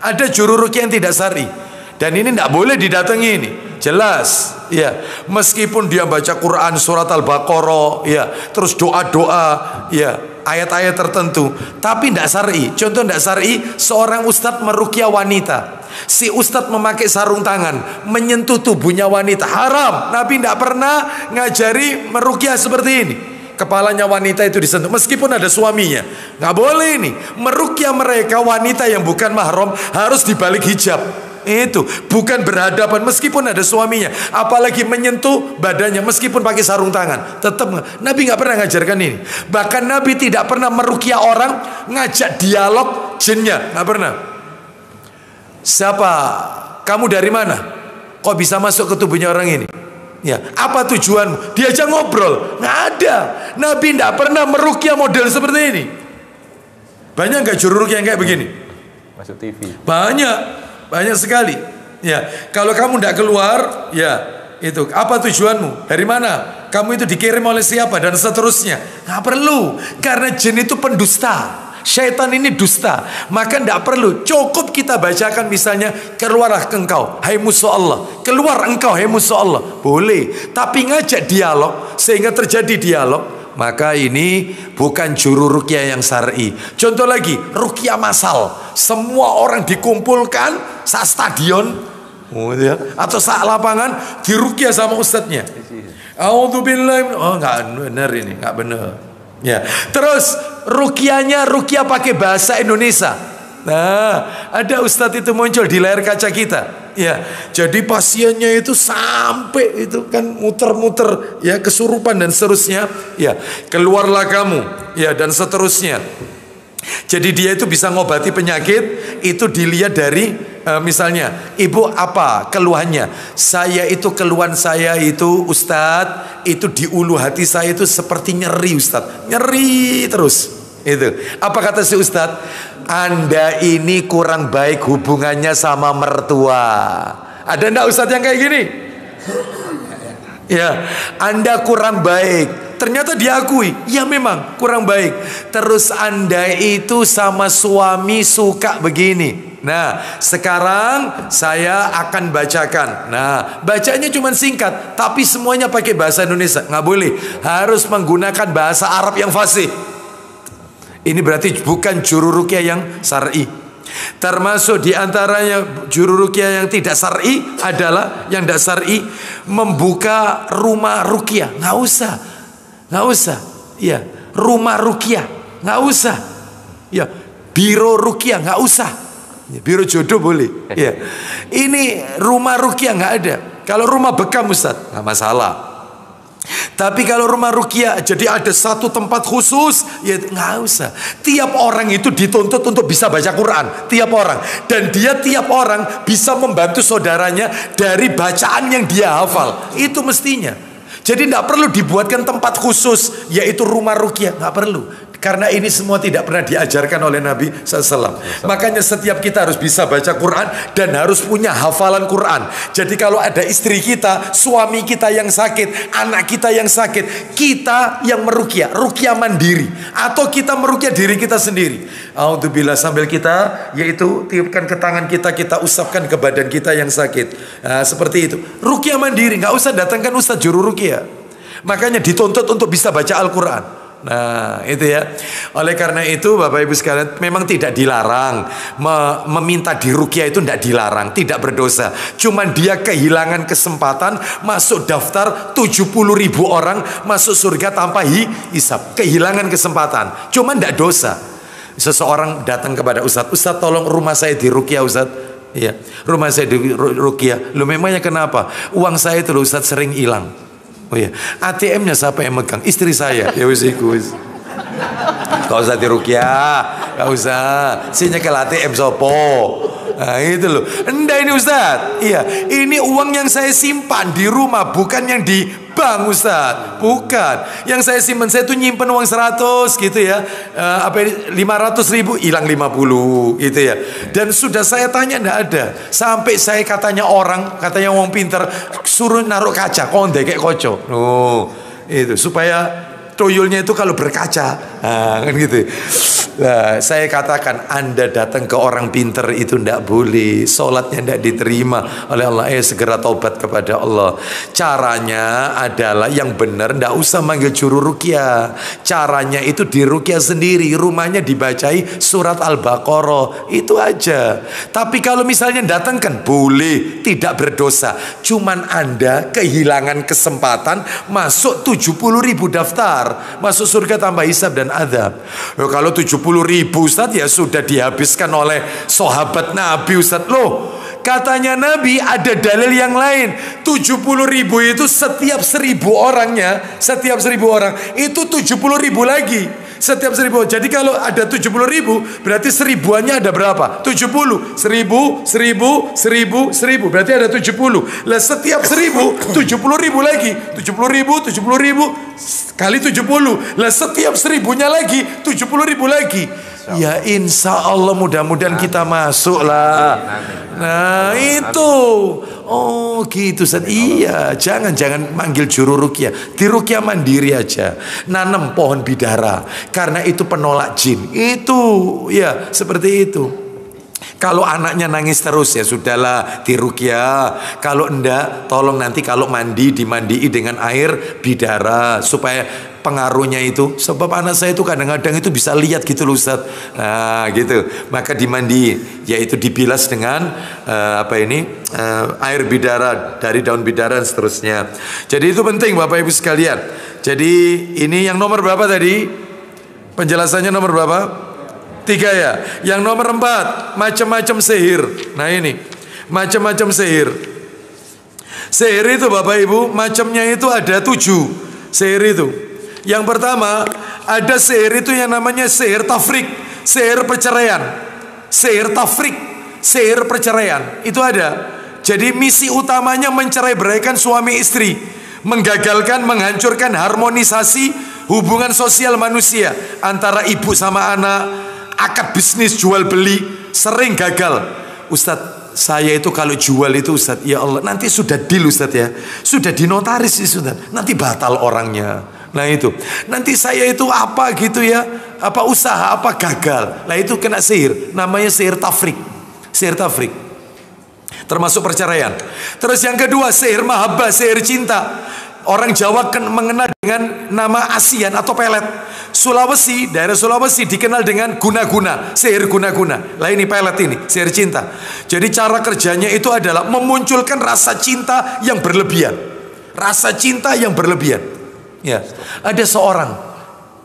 Ada juru ruqyah yang tidak syar'i, dan ini tidak boleh didatangi ini. Jelas, ya. Meskipun dia baca Quran surat Al-Baqarah, ya, terus doa-doa, ya, ayat-ayat tertentu, tapi tidak syar'i. Contoh tidak syar'i, seorang ustadz meruqyah wanita. Si ustadz memakai sarung tangan, menyentuh tubuhnya wanita, haram. Nabi tidak pernah ngajari meruqyah seperti ini. Kepalanya wanita itu disentuh, meskipun ada suaminya, nggak boleh ini. Meruqyah mereka wanita yang bukan mahram harus dibalik hijab. Itu bukan berhadapan meskipun ada suaminya, apalagi menyentuh badannya meskipun pakai sarung tangan, tetap Nabi nggak pernah ngajarkan ini. Bahkan Nabi tidak pernah meruqyah orang ngajak dialog jinnya, nggak pernah. Siapa kamu, dari mana, kok bisa masuk ke tubuhnya orang ini, ya, apa tujuanmu, diajak ngobrol, nggak ada. Nabi tidak pernah meruqyah model seperti ini. Banyak nggak juru ruqyah yang kayak begini? Masuk TV. Banyak sekali. Ya, kalau kamu tidak keluar, ya, itu apa tujuanmu? Dari mana? Kamu itu dikirim oleh siapa? Dan seterusnya. Nggak perlu, karena jin itu pendusta. Syaitan ini dusta. Maka tidak perlu. Cukup kita bacakan misalnya, keluarlah engkau, hai musuh Allah. Keluar engkau, hai musuh Allah. Boleh. Tapi ngajak dialog sehingga terjadi dialog, maka ini bukan juru ruqyah yang syar'i. Contoh lagi, ruqyah massal. Semua orang dikumpulkan saat stadion, atau saat lapangan, diruqyah sama ustadznya. A'udzubillahi, oh nggak benar ini, nggak benar. Ya, terus ruqyahnya ruqyah pakai bahasa Indonesia. Nah, ada ustadz itu muncul di layar kaca kita. Ya, jadi pasiennya itu sampai itu kan muter-muter, ya, kesurupan dan seterusnya. Ya, keluarlah kamu, ya, dan seterusnya. Jadi dia itu bisa ngobati penyakit itu dilihat dari misalnya, ibu apa keluhannya? Saya itu keluhan saya itu ustadz, itu di ulu hati saya itu seperti nyeri ustadz, nyeri terus. Itu apa kata si ustadz? Anda ini kurang baik hubungannya sama mertua. Ada enggak ustadz yang kayak gini? Ya, Anda kurang baik. Ternyata diakui, ya memang kurang baik. Terus Anda itu sama suami suka begini. Nah, sekarang saya akan bacakan. Nah, bacanya cuma singkat, tapi semuanya pakai bahasa Indonesia. Nggak boleh, harus menggunakan bahasa Arab yang fasih. Ini berarti bukan juru ruqyah yang syar'i. Termasuk diantaranya juru ruqyah yang tidak syar'i adalah yang tidak syar'i, membuka rumah ruqyah. Nggak usah, ya, rumah ruqyah nggak usah, ya, biro ruqyah nggak usah, ya, biro jodoh boleh, ya. Ini rumah ruqyah nggak ada. Kalau rumah bekam ustadz nggak masalah. Tapi kalau rumah ruqyah jadi ada satu tempat khusus, ya nggak usah. Tiap orang itu dituntut untuk bisa baca Quran, tiap orang, dan dia tiap orang bisa membantu saudaranya dari bacaan yang dia hafal. Itu mestinya. Jadi tidak perlu dibuatkan tempat khusus, yaitu rumah ruqyah, nggak perlu. Karena ini semua tidak pernah diajarkan oleh Nabi SAW. Makanya setiap kita harus bisa baca Quran dan harus punya hafalan Quran. Jadi kalau ada istri kita, suami kita yang sakit, anak kita yang sakit, kita yang meruqyah, ruqyah mandiri, atau kita meruqyah diri kita sendiri. Alhamdulillah, sambil kita yaitu tiupkan ke tangan kita, kita usapkan ke badan kita yang sakit. Nah, seperti itu. Ruqyah mandiri, nggak usah datangkan ustaz juru ruqyah. Makanya dituntut untuk bisa baca Al-Quran. Nah itu ya. Oleh karena itu Bapak Ibu sekalian, memang tidak dilarang meminta diruqyah, itu tidak dilarang, tidak berdosa. Cuman dia kehilangan kesempatan masuk daftar 70.000 orang masuk surga tanpa hisab. Kehilangan kesempatan, cuman tidak dosa. Seseorang datang kepada Ustadz, Ustadz tolong rumah saya diruqyah Ustadz. Iya, rumah saya diruqyah. Loh memangnya kenapa? Uang saya itu loh Ustadz sering hilang. Oh iya, ATM-nya siapa yang megang? Istri saya. Ya wis iku wis. Gak usah diruqyah, gak usah. Sini ke ATM sopo. Nah itu loh. Enggak ini Ustaz. Iya, ini uang yang saya simpan di rumah, bukan yang di bank Ustaz. Bukan. Yang saya simpan, saya tuh nyimpen uang 100 gitu ya. 500.000 hilang 50 gitu ya. Dan sudah saya tanya enggak ada. Sampai saya katanya orang pinter suruh naruh kaca, konde kayak koco. Oh, itu supaya toyolnya itu kalau berkaca, kan gitu. Nah, saya katakan Anda datang ke orang pinter itu tidak boleh, sholatnya tidak diterima oleh Allah. Segera taubat kepada Allah. Caranya adalah yang benar, tidak usah manggil juru ruqyah. Caranya itu diruqyah sendiri, rumahnya dibacai surat Al-Baqarah, itu aja. Tapi kalau misalnya datangkan boleh, tidak berdosa. Cuman Anda kehilangan kesempatan masuk 70.000 daftar masuk surga tanpa hisab dan azab. Kalau 70.000 Ustaz ya sudah dihabiskan oleh sahabat Nabi Ustaz. Loh, katanya Nabi ada dalil yang lain. 70.000 itu setiap 1.000 orangnya, setiap 1.000 orang itu 70.000 lagi. Setiap 1.000. Jadi kalau ada 70.000 berarti 1.000-annya ada berapa? 70. 1.000, 1.000, 1.000, 1.000. Berarti ada 70. Lah setiap 1.000 70.000 lagi. 70.000, 70.000 kali 70. Lah setiap 1.000-nya lagi 70.000 lagi. Ya insya Allah mudah-mudahan kita masuk lah. Nah itu. Oh gitu Ustaz. Iya, jangan manggil juru ruqyah. Diruqyah mandiri aja. Nanam pohon bidara, karena itu penolak jin. Itu ya seperti itu. Kalau anaknya nangis terus ya sudahlah diruqyah. Kalau enggak, tolong nanti kalau mandi dimandii dengan air bidara supaya pengaruhnya itu, sebab anak saya itu kadang-kadang itu bisa lihat gitu loh Ustaz. Nah gitu, maka dimandi, yaitu dibilas dengan air bidara, dari daun bidara dan seterusnya. Jadi itu penting Bapak Ibu sekalian. Jadi ini yang nomor berapa tadi? Penjelasannya nomor berapa? 3 ya. Yang nomor 4, macam-macam sihir. Nah ini macam-macam sihir. Sihir itu Bapak Ibu macamnya itu ada 7. Sihir itu, yang pertama ada sihir itu yang namanya sihir tafrik, sihir perceraian. Sihir tafrik, sihir perceraian itu ada. Jadi misi utamanya mencerai-beraikan suami istri, menggagalkan, menghancurkan harmonisasi hubungan sosial manusia antara ibu sama anak. Akad bisnis jual beli sering gagal. Ustadz, saya itu kalau jual itu Ustadz, ya Allah, nanti sudah deal Ustadz ya, sudah dinotaris sih Ustadz, nanti batal orangnya. Nah itu, nanti saya itu apa gitu ya, apa usaha apa gagal. Nah itu kena sihir, namanya sihir tafrik. Sihir tafrik termasuk perceraian. Terus yang kedua sihir mahabbah, sihir cinta. Orang Jawa mengenal dengan nama asian atau pelet. Sulawesi, daerah Sulawesi dikenal dengan guna-guna, sihir guna-guna. Lah ini pelet ini, sihir cinta. Jadi cara kerjanya itu adalah memunculkan rasa cinta yang berlebihan. Rasa cinta yang berlebihan. Ya, ada seorang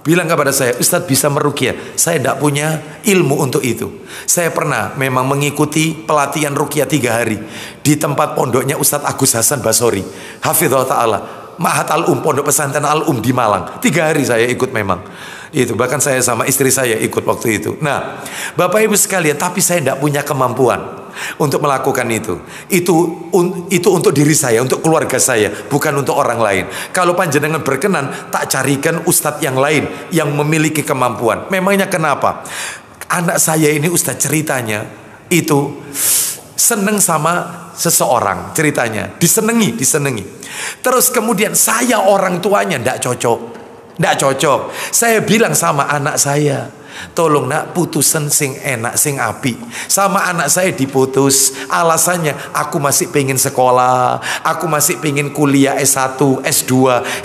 bilang kepada saya, Ustadz bisa meruqyah. Saya tidak punya ilmu untuk itu. Saya pernah memang mengikuti pelatihan ruqyah 3 hari di tempat pondoknya Ustadz Agus Hasan Basori, hafizahullah ta'ala, Ma'had Al-Um, pondok pesantren Al-Um di Malang. 3 hari saya ikut memang. Itu bahkan saya sama istri saya ikut waktu itu. Nah, Bapak Ibu sekalian, tapi saya tidak punya kemampuan. untuk melakukan itu. Itu untuk diri saya, untuk keluarga saya, bukan untuk orang lain. Kalau panjenengan berkenan, tak carikan ustadz yang lain yang memiliki kemampuan. Memangnya kenapa? Anak saya ini ustadz ceritanya itu seneng sama seseorang, ceritanya disenengi. Terus kemudian saya orang tuanya ndak cocok. Saya bilang sama anak saya, tolong nak putusan sing enak sing api. Sama anak saya diputus, alasannya aku masih pengen sekolah, aku masih pengen kuliah S1, S2.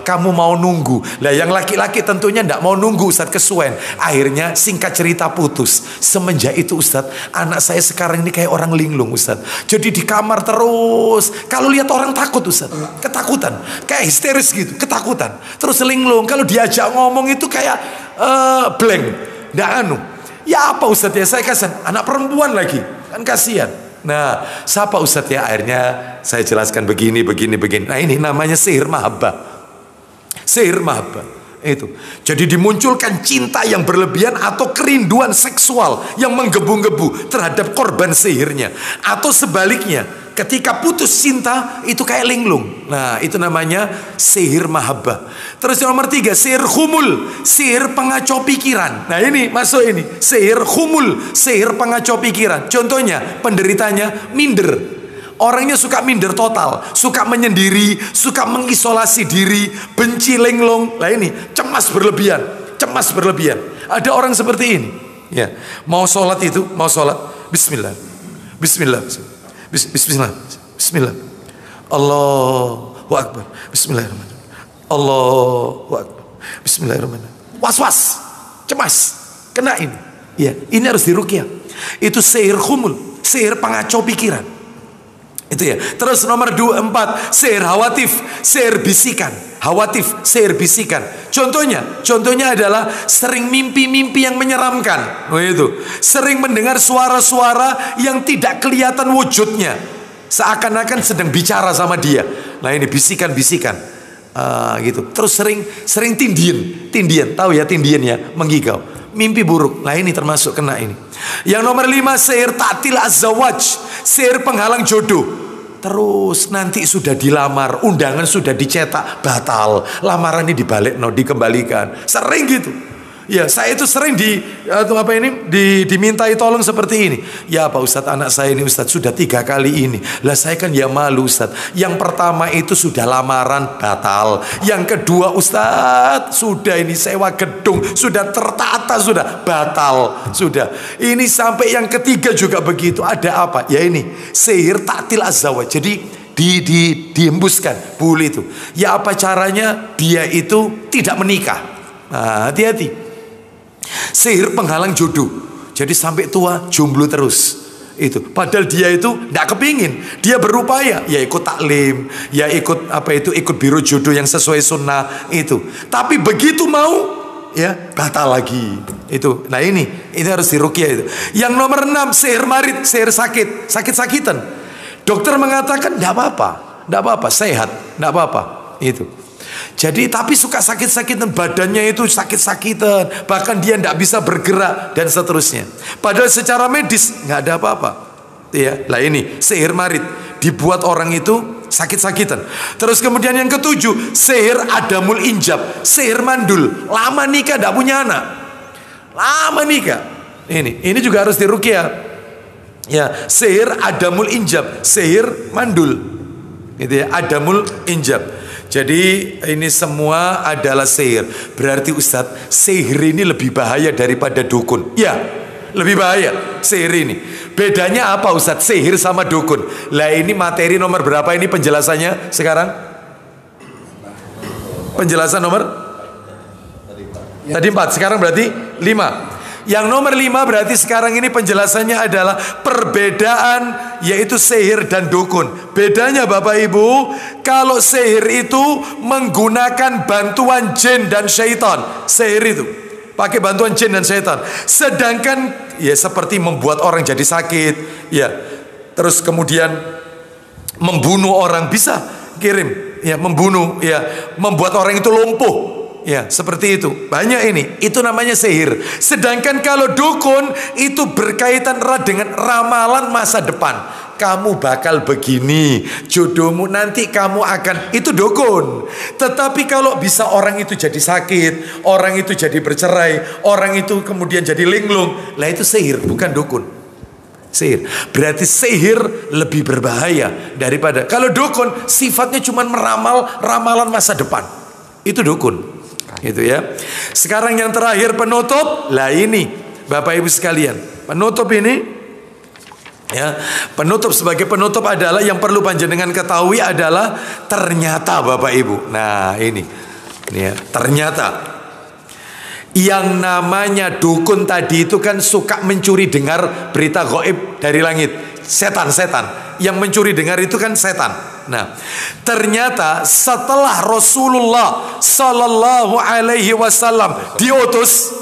Kamu mau nunggu. Lah yang laki-laki tentunya ndak mau nunggu, Ustaz, kesuwen. Akhirnya singkat cerita putus. Semenjak itu Ustaz, anak saya sekarang ini kayak orang linglung, Ustaz. Jadi di kamar terus. Kalau lihat orang takut, Ustaz, ketakutan, kayak histeris gitu, ketakutan. Terus linglung. Kalau diajak ngomong itu kayak blank. Nggak anu. Ya apa Ustadz ya, saya kasihan. Anak perempuan lagi, kan kasihan. Nah, siapa Ustadz ya? Akhirnya saya jelaskan begini. Nah ini namanya sihir mahabbah. Sihir mahabbah itu. Jadi dimunculkan cinta yang berlebihan atau kerinduan seksual yang menggebu-gebu terhadap korban sihirnya. Atau sebaliknya, ketika putus cinta itu kayak linglung. Nah itu namanya sihir mahabbah. Terus yang nomor 3, sihir khumul, sihir pengacau pikiran. Nah ini masuk ini, sihir khumul, sihir pengacau pikiran. Contohnya penderitanya minder. Orangnya suka minder total, suka menyendiri, suka mengisolasi diri, benci linglung. Lah ini cemas berlebihan. Ada orang seperti ini. Ya, mau sholat Bismillah. Allahu Akbar. Bismillahirrahmanirrahim. Allahu Akbar. Bismillahirrahmanirrahim. Was-was, cemas, kena ini. Ya, ini harus diruqyah. Itu sihir khumul, sihir pengacau pikiran. Itu ya. Terus nomor 4, sihir hawatif, sihir bisikan. Sihir bisikan. Contohnya adalah sering mimpi-mimpi yang menyeramkan. Itu. Sering mendengar suara-suara yang tidak kelihatan wujudnya, seakan-akan sedang bicara sama dia. Nah ini bisikan-bisikan. Gitu. Terus sering tindian. Tahu ya tindiannya, menggigau. Mimpi buruk. Nah ini termasuk kena ini. Yang nomor 5, sihir ta'til az-zawaj, sihir penghalang jodoh. Terus nanti sudah dilamar, undangan sudah dicetak, batal, lamaran ini dibalik, dikembalikan. Sering gitu. Ya, saya itu sering dimintai tolong seperti ini. Ya Pak Ustadz, anak saya ini Ustadz sudah 3 kali ini. Lah saya kan ya malu Ustadz. Yang pertama itu sudah lamaran, batal. Yang kedua Ustadz, sudah ini sewa gedung, sudah tertata, sudah batal, sudah. Ini sampai yang ketiga juga begitu. Ada apa? Ya ini sihir ta'til az-zawaj. Jadi dihembuskan bulu itu. Ya apa caranya? Dia itu tidak menikah. Nah, hati-hati. Sihir penghalang jodoh. Jadi sampai tua jomblo terus. Itu. Padahal dia itu tidak kepingin. Dia berupaya, ya ikut taklim, ya ikut ikut biro jodoh yang sesuai sunnah itu. Tapi begitu mau, ya batal lagi. Itu. Nah ini harus diruqyah itu. Yang nomor 6, sihir marid, sihir sakit-sakitan. Dokter mengatakan tidak apa-apa, sehat, tidak apa-apa. Itu. Jadi tapi suka sakit-sakitan, badannya itu sakit-sakitan, bahkan dia tidak bisa bergerak dan seterusnya. Padahal secara medis nggak ada apa-apa. Ya, lah ini sihir marid, dibuat orang itu sakit-sakitan. Terus kemudian yang ke-7, sihir adamul injab, sihir mandul, lama nikah tidak punya anak, lama nikah. Ini juga harus diruqyah. Ya, sihir adamul injab, sihir mandul. Gitu ya, adamul injab. Jadi ini semua adalah sihir. Berarti Ustadz, sihir ini lebih bahaya daripada dukun. Ya, lebih bahaya sihir ini. Bedanya apa Ustadz, sihir sama dukun? Lah ini materi nomor berapa ini penjelasannya sekarang? Penjelasan nomor? Tadi 4, sekarang berarti 5. Yang nomor 5 berarti sekarang ini penjelasannya adalah perbedaan, yaitu sihir dan dukun. Bedanya Bapak Ibu, kalau sihir itu menggunakan bantuan jin dan syaitan. Sihir itu pakai bantuan jin dan syaitan. Sedangkan ya seperti membuat orang jadi sakit, ya. Terus kemudian membunuh orang, bisa kirim, ya, membunuh, ya, membuat orang itu lumpuh. Ya, seperti itu. Banyak ini. Itu namanya sihir. Sedangkan kalau dukun itu berkaitan erat dengan ramalan masa depan. Kamu bakal begini, jodohmu nanti kamu akan, itu dukun. Tetapi kalau bisa orang itu jadi sakit, orang itu jadi bercerai, orang itu kemudian jadi linglung, lah itu sihir, bukan dukun. Sihir. Berarti sihir lebih berbahaya daripada, kalau dukun sifatnya cuma meramal ramalan masa depan. Itu dukun. Gitu ya. Sekarang yang terakhir penutup. Lah ini Bapak Ibu sekalian, penutup ini ya, penutup sebagai penutup adalah yang perlu panjenengan ketahui adalah ternyata Bapak Ibu. Nah, ini ya, ternyata yang namanya dukun tadi itu kan suka mencuri dengar berita gaib dari langit. Setan-setan yang mencuri dengar itu kan setan. Nah, ternyata setelah Rasulullah Sallallahu Alaihi Wasallam diutus,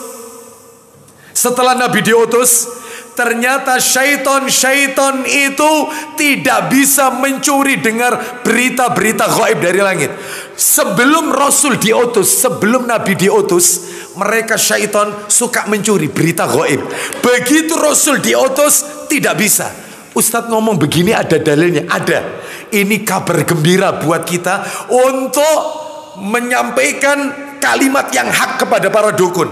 setelah Nabi diutus, ternyata syaitan itu tidak bisa mencuri dengar berita-berita gaib dari langit. Sebelum Rasul diutus, sebelum Nabi diutus, mereka syaitan suka mencuri berita gaib. Begitu Rasul diutus, tidak bisa. Ustadz ngomong begini ada dalilnya? Ada. Ini kabar gembira buat kita untuk menyampaikan kalimat yang hak kepada para dukun.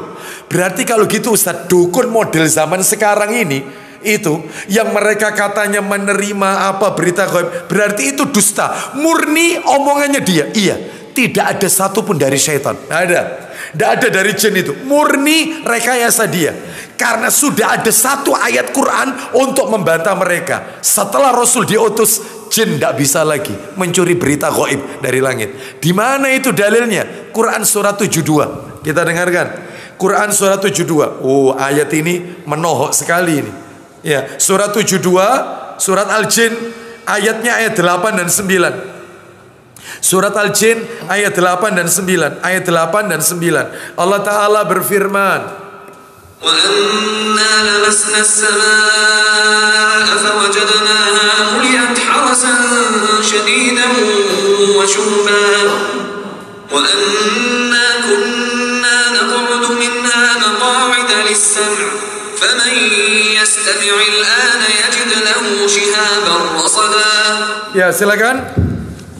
Berarti kalau gitu Ustadz, dukun model zaman sekarang ini, itu yang mereka katanya menerima apa berita gaib, berarti itu dusta, murni omongannya dia. Iya, tidak ada satupun dari syaitan. Tidak ada dari jin itu, murni rekayasa dia. Karena sudah ada satu ayat Quran untuk membantah mereka. Setelah Rasul diutus, jin tidak bisa lagi mencuri berita gaib dari langit. Di mana itu dalilnya? Quran surat 72. Kita dengarkan. Quran surat 72. Oh, ayat ini menohok sekali ini. Ya, surat 72, surat Al-Jin, ayatnya ayat 8 dan 9. Surat Al-Jin ayat 8 dan 9. Ayat 8 dan 9. Allah Ta'ala berfirman, وَأَنَّا لَمَسْنَا السَّمَاءَ فَوَجَدْنَاهَا مُلِئَتْ حَرَسًا شَدِيدًا وَشُهُبًا وَأَنَّا كُنَّا نَقْعُدُ مِنْهَا مَقَاعِدَ لِلسَّمْعِ فَمَنْ يَسْتَمِعِ الْآنَ يَجِدْ لَهُ شِهَابًا رَصَدًا. Ya, silakan.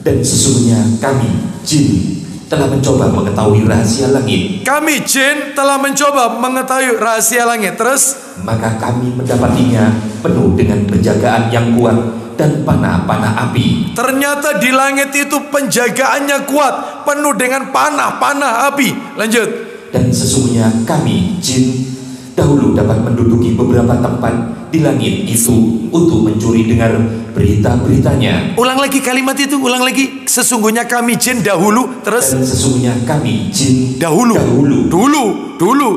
Dan sesungguhnya kami jin telah mencoba mengetahui rahasia langit. Kami jin telah mencoba mengetahui rahasia langit. Terus, maka kami mendapatinya penuh dengan penjagaan yang kuat dan panah-panah api. ternyata di langit itu penjagaannya kuat, penuh dengan panah api. Lanjut. Dan sesungguhnya kami jin dahulu dapat menduduki beberapa tempat di langit itu untuk mencuri dengar berita-beritanya. Ulang lagi kalimat itu, ulang lagi. Sesungguhnya kami jin dahulu. Terus, dan sesungguhnya kami jin dahulu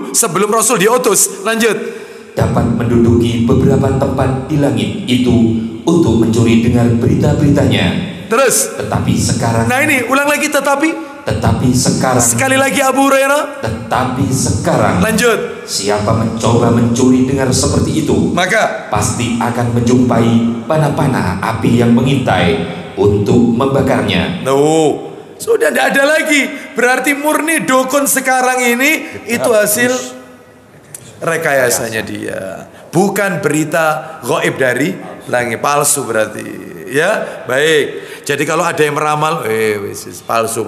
sebelum Rasul diutus. Lanjut. dapat menduduki beberapa tempat di langit itu untuk mencuri dengar berita-beritanya. Terus, Tetapi sekarang, nah ini ulang lagi, tetapi sekarang, sekali lagi Abu Hurairah. tetapi sekarang, Lanjut. siapa mencoba mencuri dengar seperti itu, Maka pasti akan menjumpai panah-panah api yang mengintai untuk membakarnya. sudah tidak ada lagi. Berarti murni dukun sekarang ini itu hasil rekayasanya dia, bukan berita gaib dari langit. Palsu berarti. Ya, baik. Jadi kalau ada yang meramal, palsu.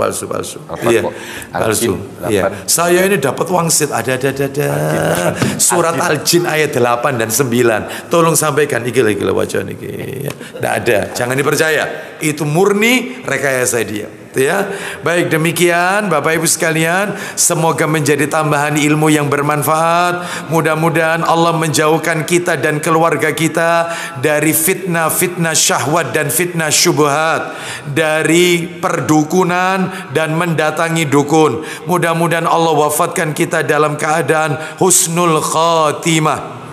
Iya, palsu. Iya. Saya ini dapat wangsit, ada. Surat Al-Jin ayat 8 dan 9. Tolong sampaikan iki wajah niki. Tidak ada, jangan dipercaya. Itu murni rekayasa dia. Ya, baik, demikian Bapak Ibu sekalian, semoga menjadi tambahan ilmu yang bermanfaat. Mudah-mudahan Allah menjauhkan kita dan keluarga kita dari fitnah syahwat dan fitnah syubhat, dari perdukunan dan mendatangi dukun. Mudah-mudahan Allah wafatkan kita dalam keadaan husnul khatimah.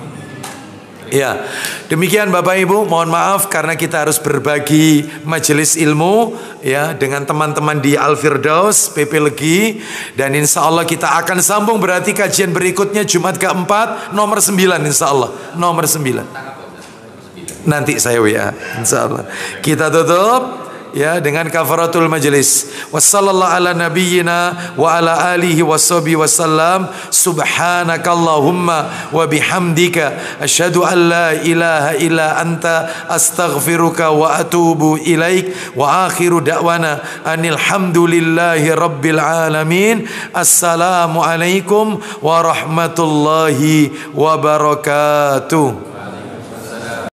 Ya, demikian Bapak Ibu, mohon maaf karena kita harus berbagi majelis ilmu ya dengan teman-teman di Al-Firdaus PP Legi, dan insya Allah kita akan sambung berarti kajian berikutnya Jumat keempat nomor 9 insya Allah, nomor 9 nanti saya WA insya Allah. Kita tutup ya, dengan kafaratul majlis. Wassallallahu ala nabiyyina wa ala alihi washabihi wasallam. Subhanakallahumma wa bihamdika asyhadu an la ilaha illa anta astaghfiruka wa atubu ilaik. Wa akhiru da'wana anil hamdulillahi rabbil alamin. Assalamualaikum warahmatullahi wabarakatuh.